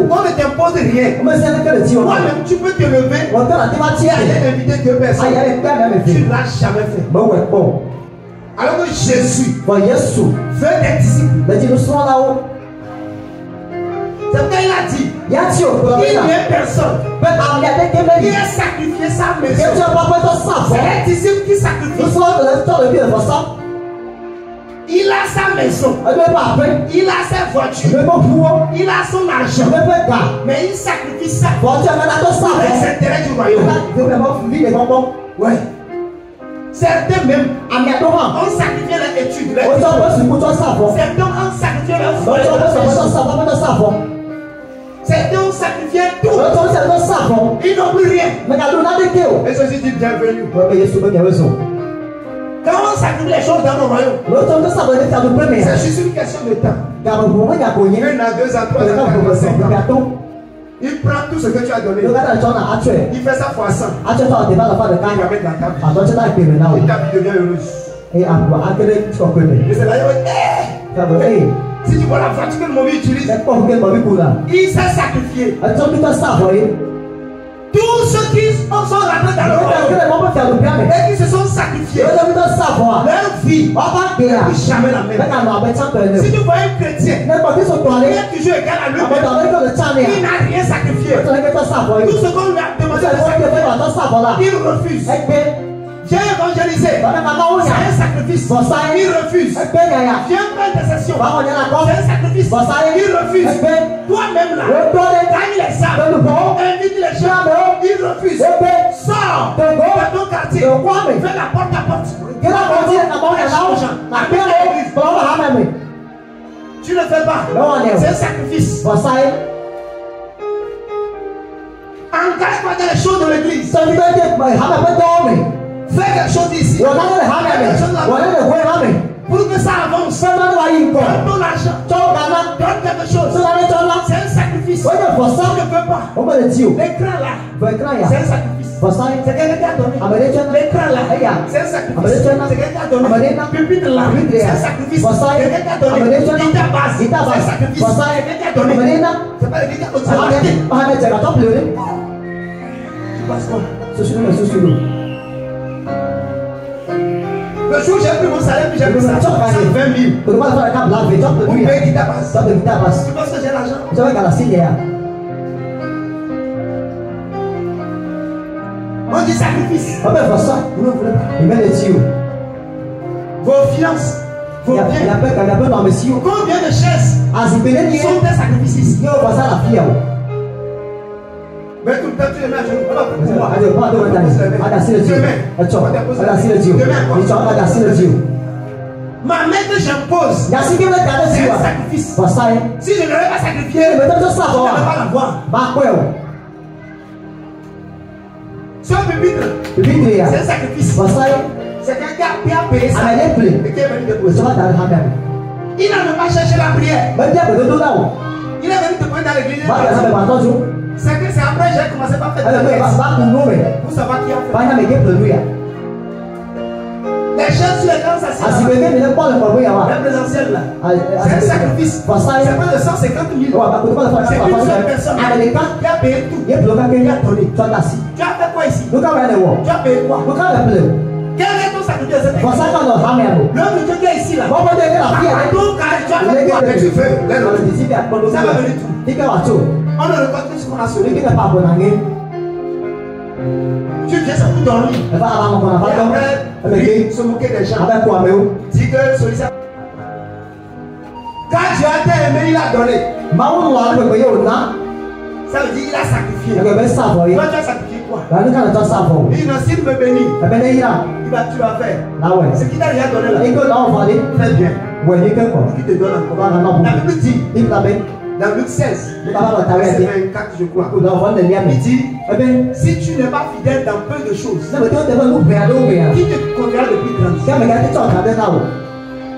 On ne t'impose rien. Toi-même, tu peux te lever et aller inviter 2 personnes. Tu ne l'as jamais fait. Alors que Jésus veut des disciples. C'est pourquoi il a dit, il n'y a personne qui a sacrifié sa maison. C'est un disciple qui sacrifie. Il a sa maison, il a sa voiture, il a son argent, mais il sacrifie ça pour les intérêts du royaume. Ouais. Certains même ont sacrifié leur étude. Certains ont sacrifié leur foi. Certains ont sacrifié tout. Ils n'ont plus rien. Et ceci dit bienvenue. Quand on sacrifie les choses dans le royaume, c'est juste une question de temps. 1 à 2 à 3 ans. Il prend tout ce que tu as donné. Il fait ça fois 100. Il va mettre dans ta vie. Et ta vie devient heureuse. Et c'est là, si tu vois la voiture que le mauvais utilise, il s'est sacrifié. Tous ceux qui sont rentrés dans le royaume et qui se sont sacrifiés, leur vie n'est jamais la même. Si tu vois un chrétien qui est toujours égal à lui, il n'a rien sacrifié. Tout ce qu'on lui a demandé de sacrifier, il refuse. J'ai évangélisé, c'est un sacrifice. Il refuse. Viens faire des sessions, c'est un sacrifice. Il refuse. Toi-même là, gagne les âmes, invite les gens, il refuse. Sors de ton quartier, fais la porte à porte. Amène l'église. Tu ne fais pas. C'est un sacrifice. Engage-toi dans les choses de l'église. Fais quelque chose ici. Fais quelque chose là-bas. Pour que ça avance. Donne ton argent. Donne quelque chose. C'est un sacrifice. Tu ne peux pas. L'écran là. C'est un sacrifice. C'est quelqu'un qui a donné. L'écran là. C'est un sacrifice. C'est quelqu'un qui a donné. Pupitre là. C'est un sacrifice. C'est quelqu'un qui a donné. Guitare basse. C'est un sacrifice. C'est quelqu'un qui a donné. C'est pas quelqu'un qui a donné. Tu passes quoi? Le jour où j'ai pris mon salaire, puis j'ai pris ça, 20 000. Pour payer guitare basse. Tu penses que j'ai l'argent? On dit sacrifice. Vos finances, vos biens. Combien de chaises sont des sacrifices? Mais tout le temps, tu les mets à genoux. Ma main que j'impose, c'est un sacrifice. Si je ne l'avais pas sacrifié, je ne vais pas l'avoir. Ce pupitre, c'est un sacrifice. C'est quelqu'un qui a payé ça et qui est venu déposer. Il n'a même pas cherché la prière. Il est venu te prendre dans l'église. C'est que c'est après j'ai commencé par faire de la prière. Vous savez qui a fait. Les jeunes sur les grands assises. Le présentiel là. C'est un sacrifice. C'est pas de 150 000. C'est une seule personne qui a payé tout. Qui a donné. Tu as fait quoi ici? Tu as payé quoi? Quel est ton sacrifice? Le Dieu qui est ici là. Donc tu as fait quoi? Tu fais. Ça va venir tout. On ne regarde plus ce qu'on a sauvé. Tu viens ça pour dormir. Et après, se moquer des gens. Dis que celui-ci. Quand Dieu a aimé, il a donné. Ça veut dire qu'il a sacrifié. Toi, tu as sacrifié quoi? Il dit non, s'il me bénit, tu vas faire. Ce qu'il t'a déjà donné là. Très bien. Qui te donne encore. La Bible dit. Dans Luc 16, verset 24, je crois. Il dit, si tu n'es pas fidèle dans peu de choses, qui te conduira le plus grand?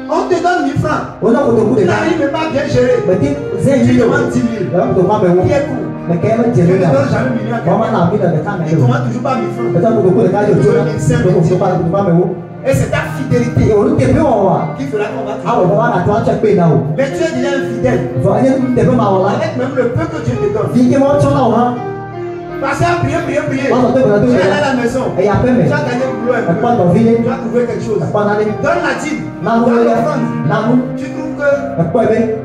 On te donne 1000 francs. Tu n'arrives pas bien gérer. Tu demandes 10 000. Qui est cool? Je te donne jamais 1 million. Tu ne commandes toujours pas 1000 francs. Et c'est ta fidélité qui fera qu'on va te. Mais tu es déjà infidèle. Avec même le peu que Dieu te donne. Parce qu'à prier. Tu es allé à la maison. Tu as gagné le boulot. Tu as trouvé quelque chose. Donne la dîme. Donne l'offrande. Tu trouves que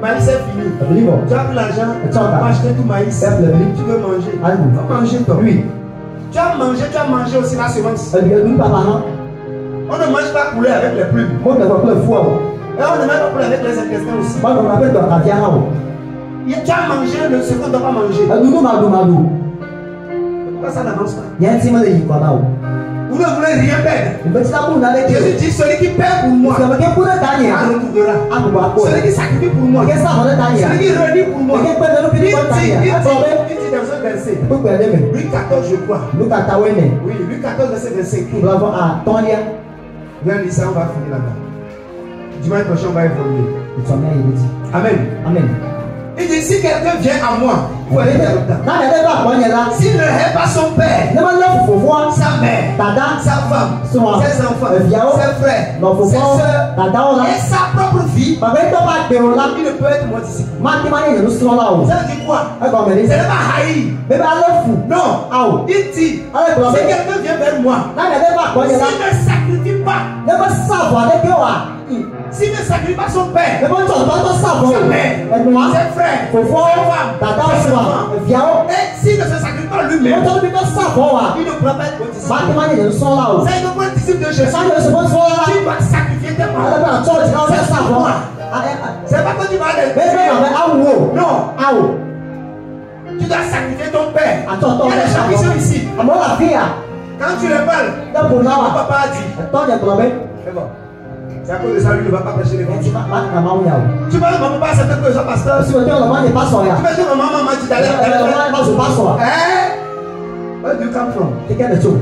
maïs est fini. Tu as pris l'argent pour acheter tout maïs. Tu veux manger. Va manger toi. Tu as mangé aussi la semence. On ne mange pas poulet avec les plumes. Et on ne mange pas poulet avec les intestins aussi. Tu as mangé ce qu'on ne doit pas manger. Pourquoi ça n'avance pas? Vous ne voulez rien perdre. Jésus dit, celui qui perd pour moi, en retrouvera. Celui qui sacrifie pour moi, celui qui redit pour moi. Il dit dans un verset, Luc 14 je crois. Oui, Luc 14 verset 25. Viens lire ça, on va finir là-bas. Dimanche prochain, on va évoluer. Amen. Il dit, si quelqu'un vient à moi, s'il ne hait pas son père, sa mère, sa femme, ses enfants, ses frères, ses soeurs, et sa propre vie, il ne peut être mon disciple. Ça veut dire quoi? Ce n'est pas haïr. Non. Il dit, si quelqu'un vient vers moi, s'il ne sacrifie pas, s'il ne sacrifie pas son père, sa mère, ses frères, ses femmes, ses enfants, et s'il ne se sacrifie pas lui-même, il ne pourra pas être votre disciple. C'est une bonne disciple de Jésus. Tu vas sacrifier tes parents. C'est pas que tu vas aller. Non. Tu dois sacrifier ton père. Il y a des gens qui sont ici. Quand tu les parles, ton papa a dit. C'est bon.
C'est à cause de ça, lui ne va pas prêcher l'évangile.
Enti ma ma wuya o.
Tu vas dire, maman, pas certaines que je sois pasteur.
Si o te lo ma de pastor ya.
Tu vas dire, maman m'a dit d'aller à
Ela ma ma so pastor.
Hein? Where do you come from?
Te ke de cho.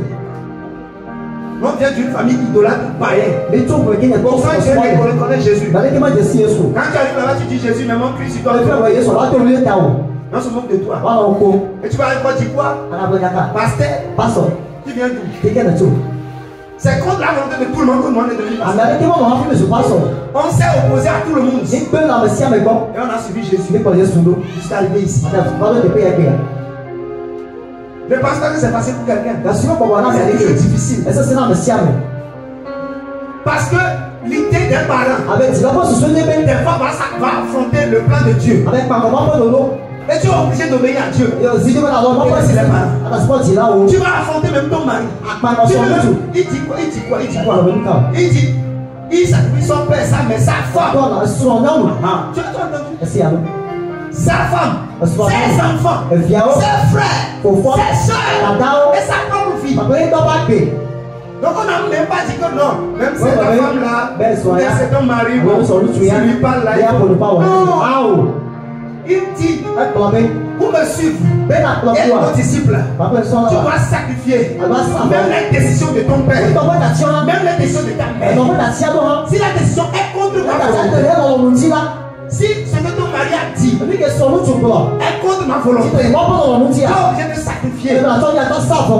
On vient d'une famille idolâtre païenne.
Me cho ko ke ne
Bon,
ko
quand tu
so.
reconnais Jésus,
Ba le ke ma je si Yesu.
quand tu arrives là-bas, tu dis Jésus, mais mon Christ, il doit
O fe wa Yesu wa to le ta o.
on se moque de toi.
Wa lo ko.
Et tu vas aller dire quoi?
Ana bo jaka.
Pasteur,
Pastor.
tu viens d'où?
Te ke de cho.
C'est contre la volonté de tout le monde que le monde est devenu pasteur.
Ana le ke ma ma fi me so pastor.
On s'est opposé à tout le monde.
Ni pe na me sia me go.
Et on a suivi Jésus
Ni ko Yesu do.
jusqu'à arriver ici.
Ana va lo de pe ya pe.
Le pasteur que c'est passé pour quelqu'un.
Ka si ko bo na me
C'est
le.
difficile.
Esa se na me sia me.
Parce que l'idée d'un parent,
Avec tu vas pas se soigner ben.
des fois, va affronter le plan de Dieu.
Avec pa comment pas lolo.
Et tu es obligé d'obéir à Dieu.
Yo si je me la do ma pa si le ma. Ana sport ti la o.
Tu vas affronter même ton mari.
Apa no
Tu
so
veux-
mutu.
Il dit quoi? Il dit quoi? Il dit
Kwa lo
quoi?
ben ka.
Il dit, il sacrifie son père, sa mère, sa femme.
Ko na so na o.
Ah, tu as entendu?
Esi ya lo.
Sa femme, ses enfants,
Efiao.
ses frères,
Fofo.
ses soeurs
Dadao.
et sa propre fille.
Papa e do ba pe.
Donc on n'a même pas dit que non, même si
Ouais,
ta
ouais.
femme là,
Ben, soit là.
c'est ton mari,
Bon so lu tu ya.
tu lui parles là.
Ya ko lo pa wa.
Non,
Ao.
il dit,
E ko be.
pour me suivre,
Ben na ko
et
wa.
ton disciple là,
Papa so
tu
la.
dois sacrifier
Elle doit savoir.
même les décisions de ton père,
E to ba ta ti ona.
même les décisions de ta
E no
mère.
ba ta ti do ha.
Si la décision est contre
E
ma
ta ti te
volonté,
le lo lo ti la.
si ce que ton mari a dit
E ke so lu tu ko.
est contre ma
Ti
volonté,
te mo pa lo lu
tu
ti
es
ya.
obligé de
E
sacrifier.
na to ya to sa fo.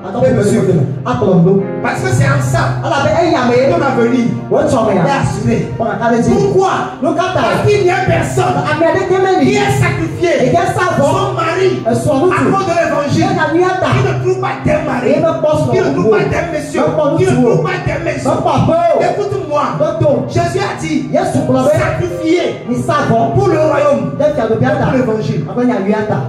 Ato pe monsieur. Akolo.
Parce que c'est en ça
Ala be e ya
que
me.
ton avenir
Wo cho me
est
ya.
assuré.
Ona ka le ti.
Pourquoi?
Look at
Parce
that.
qu'il n'y a personne
Amede ke me
qui
ni.
est sacrifié
E ke sa fo.
son mari
E so lu
à
tu.
cause de l'évangile.
E na ni ata.
Qui ne trouve pas des maris,
E me post
qui ne trouve
lo.
pas des messieurs, qui ne trouve pas des maisons.
Papa bo.
Écoute-moi,
Dodo.
Jésus a dit
Yesu ko be.
sacrifier
Ni sa fo.
pour le royaume,
De fi ado bi ata.
pour l'évangile.
Papa nya wi ata.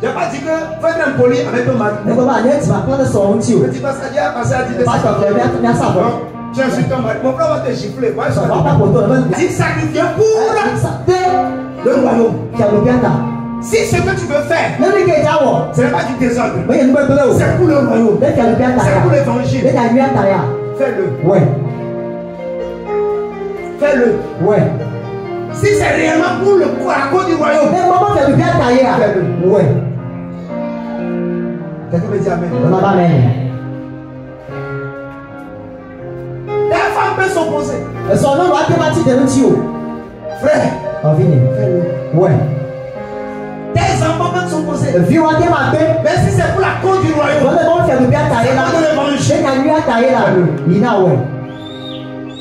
Je n'ai pas dit que faut être impoli avec ton mari.
E ko ba nye ti ba ko de so ohun ti o.
Je dis parce qu'il a passé à dire de
Pastor ko be ata nya sa fo.
Non, tu insultes ton mari. Mon frère va te gifler. Moi, je
So papa ko to le be.
dis sacrifier pour
De.
le royaume.
Fi ado bi ata.
Si ce que tu veux faire,
Le ni ke ja wo.
ce n'est pas du désordre,
Me ye ni be bele o.
c'est pour le royaume,
De fi ado bi ata
c'est
ya.
pour
De
l'évangile.
nya wi ata ya.
Fais-le,
Ouais.
fais-le.
Ouais.
Si c'est réellement pour le à cause du royaume,
Mais maman fi ado bi ata ya.
fais-le.
Ouais.
Quelqu'un me dit amen.
On va amen.
Ta femme peut s'opposer.
E so no wa ke ma ti de nu ti o.
Frère,
O vi ni.
fais-le.
Ouais.
Tes enfants peuvent s'opposer.
E vi wa ke ma pe.
Mais si c'est pour la cause du
Wọ́n
royaume,
lè bọ́ fi ado bi ata
c'est
ya
pour
la.
l'évangile.
De nya wi ata ya la. Yi na ouais.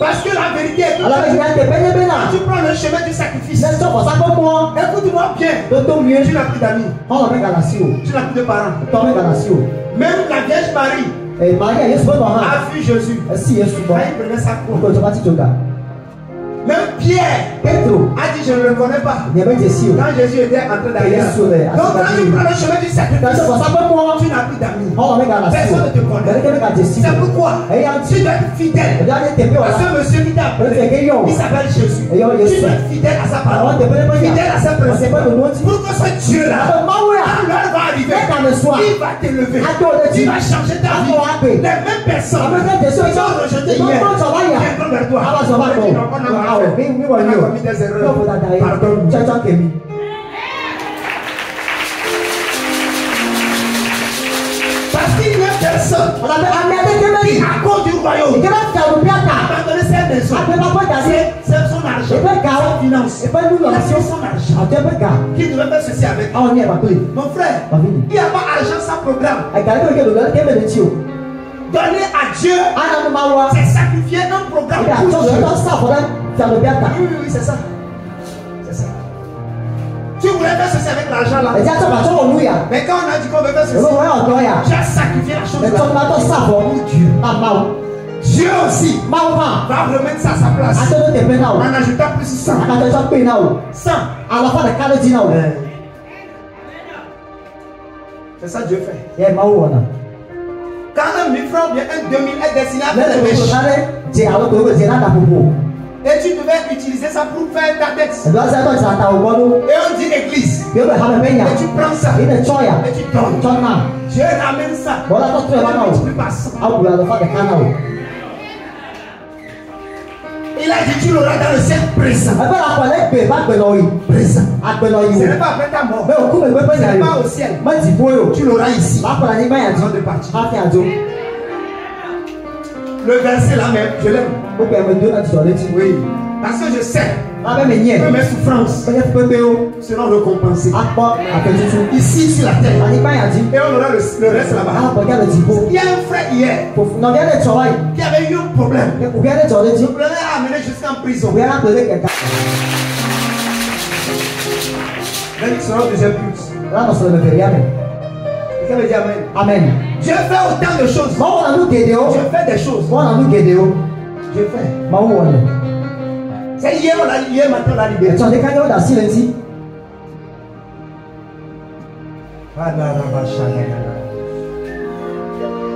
Parce que la vérité est que
Ala be nya te pe ne be na.
quand tu prends le chemin du sacrifice,
Ne so ko sa ko mo.
écoute-moi bien,
Do to mi.
tu n'as plus d'amis,
On be ga na si o.
tu n'as plus de parents.
To me ga na si o.
Même la Vierge Marie
E Maria Yesu bo ha.
a vu Jésus.
E si Yesu bo.
Quand il prenait sa
Ko
croix.
to ba ti to ga.
Même Pierre
Petro.
a dit je ne le connais pas.
Ne be je si o.
Quand Jésus était en train d'aller.
Yesu le.
Donc quand tu prends le chemin du
Da
sacrifice,
so ko sa ko mo.
tu n'as plus d'amis.
On be ga na si o.
Personne ne te connaît.
Gari ke be ga je si.
C'est pourquoi
E ya
tu
ti.
dois être
E
fidèle
da ne te pe
à
wala.
ce monsieur qui t'a
O te
appelé.
ke yo.
Il s'appelle Jésus.
Et yo,
Tu
Jésus.
dois être fidèle à sa
Àwọn
parole.
te pe ne pe ya.
Fidèle à ses
O te pe
principes.
do no ti.
Pour que ce Dieu-là,
Ma wo ya.
quand l'heure va arriver,
Mẹ́ta le soir.
il va t'élever.
Adó le
Tu
ti.
vas changer ta vie.
Adó wa pe.
Les mêmes personnes
Àwọn te de so
qui ont rejeté
Ìjọba
hier
tó sọ̀rọ̀ yà.
viendront vers toi.
Àwọn sọ̀rọ̀
Et
kọ̀.
tu n'as pas mal
Àwọn
fait.
mi wọ̀ ni
On
o.
a commis des erreurs.
Yóò fò dada yẹ.
Pardonne-nous.
Chọ́chọ́ kèmí.
Parce qu'il n'y a personne
Ọ̀nà bẹ àmì ẹ̀dẹ́gbẹ́
qui,
mẹ́rin.
à cause du royaume,
Ìjọba ti àrùn bí àtà.
a abandonné ses maisons.
Àgbẹ̀ bá bọ́ dàdé.
C'est son argent.
Ìfẹ́ ga o.
Sa finance.
Ìfẹ́ nínú
Il a
ọ̀sẹ̀.
fait son argent.
Àjọ ẹgbẹ́ ga.
Qui devait faire ceci avec.
Àwọn ní ẹ̀bà pèlè.
Mon frère,
Bàbí mi.
il n'y a pas argent sans programme.
Ẹ̀ka ẹgbẹ́ òkè lòlẹ́ kébè ní tí o.
Donner à Dieu,
Ánà mi máa wá.
c'est sacrifier un programme
Ìdá
pour
àtọ̀
Dieu.
lọ́tọ̀ sàfọ̀dá fi àrùn bí àtà.
Oui, oui, oui, c'est ça. C'est ça. Tu voulais faire ceci avec l'argent là.
Ẹ̀jẹ̀ àtọ̀ bàtọ̀ wọ̀ lóyà.
Mais quand on a dit qu'on veut faire ceci,
Ìwé wọ̀nyí ọ̀dọ́ yà.
tu as sacrifié la chose
Ẹ̀tọ́
là.
bàtọ̀ sàfọ̀.
Dieu.
Àmà o.
Dieu aussi
Máa wọ̀ hàn.
va remettre ça à sa place.
Àtẹ̀lẹ́ tẹ̀pẹ́ náà o.
En ajoutant plus 100.
Àkàtẹ̀sọ́ pé náà o.
100.
Àlọ́fà lè kálẹ̀ jí náà o.
C'est ça Dieu fait.
Yẹ máa wọ̀ náà.
Quand un 1000 francs ou bien un 2000 est destiné à faire
Lẹ́nu
des
tó
mèches,
sáré jẹ àwọn tó wẹ̀ jẹ náà dàpọ̀pọ̀.
et tu devais utiliser ça pour faire ta tête.
Ẹ̀dọ́ sẹ́yìn tó ti àtà ògbọ́n ló.
Et on dit église.
Bí ó bẹ̀ hàn mẹ́ yà.
Et tu prends ça.
Yìí nà tsọ́ yà.
Et tu donnes.
Tsọ́ náà.
Dieu ramène ça.
Bọ́lá tó tó yẹ bá náà o.
Tu multiplies par 100.
Awùrọ̀ àlọ́fà lè ká náà o.
Il a dit tu l'auras dans le ciel présent.
Présent.
Ce n'est pas après ta mort. Ce n'est pas au ciel. Tu l'auras ici. Avant de partir. Le verset là même, je l'aime. Oui. Parce que je sais que mes souffrances seront récompensées. Ici sur la terre. Et on aura le reste là-bas. Il y a un frère hier qui avait eu un problème. Le problème a amené jusqu'en prison. Là, il sera au deuxième but. Quelqu'un me dit amen.
Amen.
Je fais autant de choses. Je fais des choses. Je fais. C'est hier matin on l'a libéré.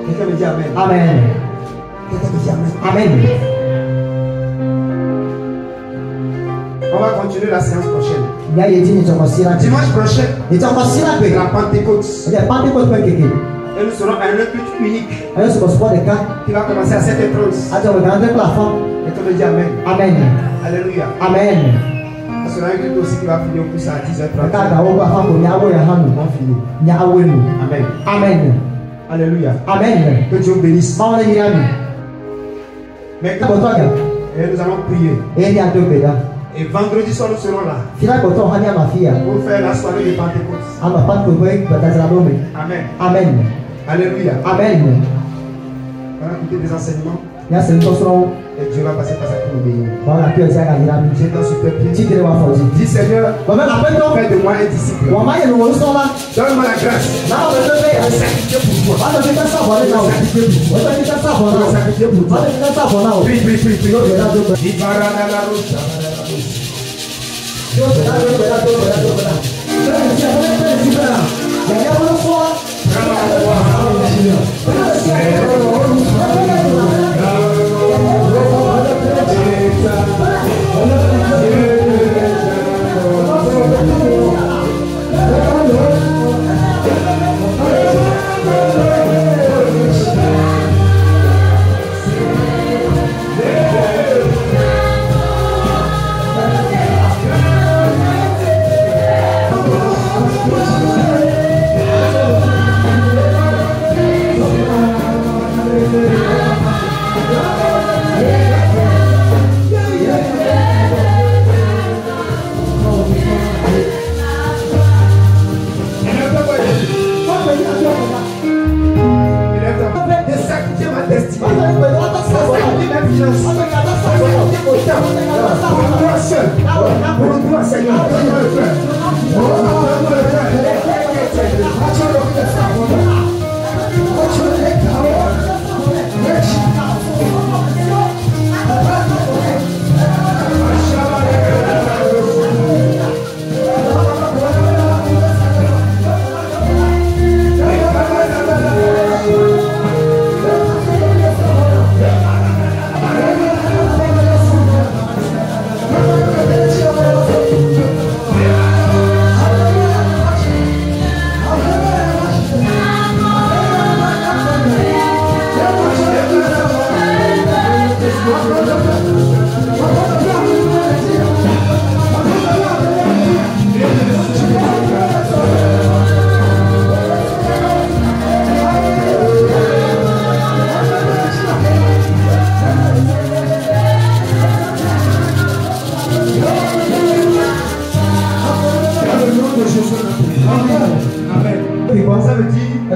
Quelqu'un me dit amen.
Amen.
Quelqu'un me dit amen.
Amen.
On va continuer la séance prochaine. Dimanche prochain, c'est la Pentecôte. Et nous serons à un culte unique qui va commencer à 7h30. Et tu me dis amen.
Amen.
Alléluia.
Amen.
Ce sera un culte aussi qui va finir au plus à 10h30. On finit. Amen.
Amen.
Alléluia.
Amen.
Que Dieu bénisse. Maintenant, et nous allons prier. Et vendredi soir, nous serons là pour faire la soirée de Pentecôte. Amen.
Amen.
Alléluia.
Amen.
On va écouter des enseignements. Et Dieu va passer par sa pour nous bénir. J'étends sur tes pieds. Dis Seigneur, fais de moi un disciple. Donne-moi la grâce. Sacrifier pour toi. Sacrifier pour toi. Prie.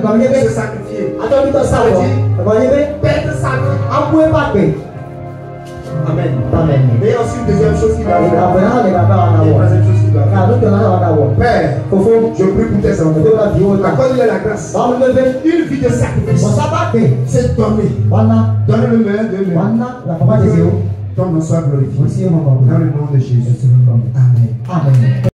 Ça veut dire se sacrifier. Ça veut dire perdre sa vie. Amen. Mais il y a aussi une deuxième chose qui doit avoir. Une troisième chose qui doit avoir. Père, je prie pour tes enfants. Accorde-leur la grâce. Une vie de sacrifice. C'est donner. Donne le meilleur de nous. Ton nom soit glorifié. Dans le nom de Jésus. Amen.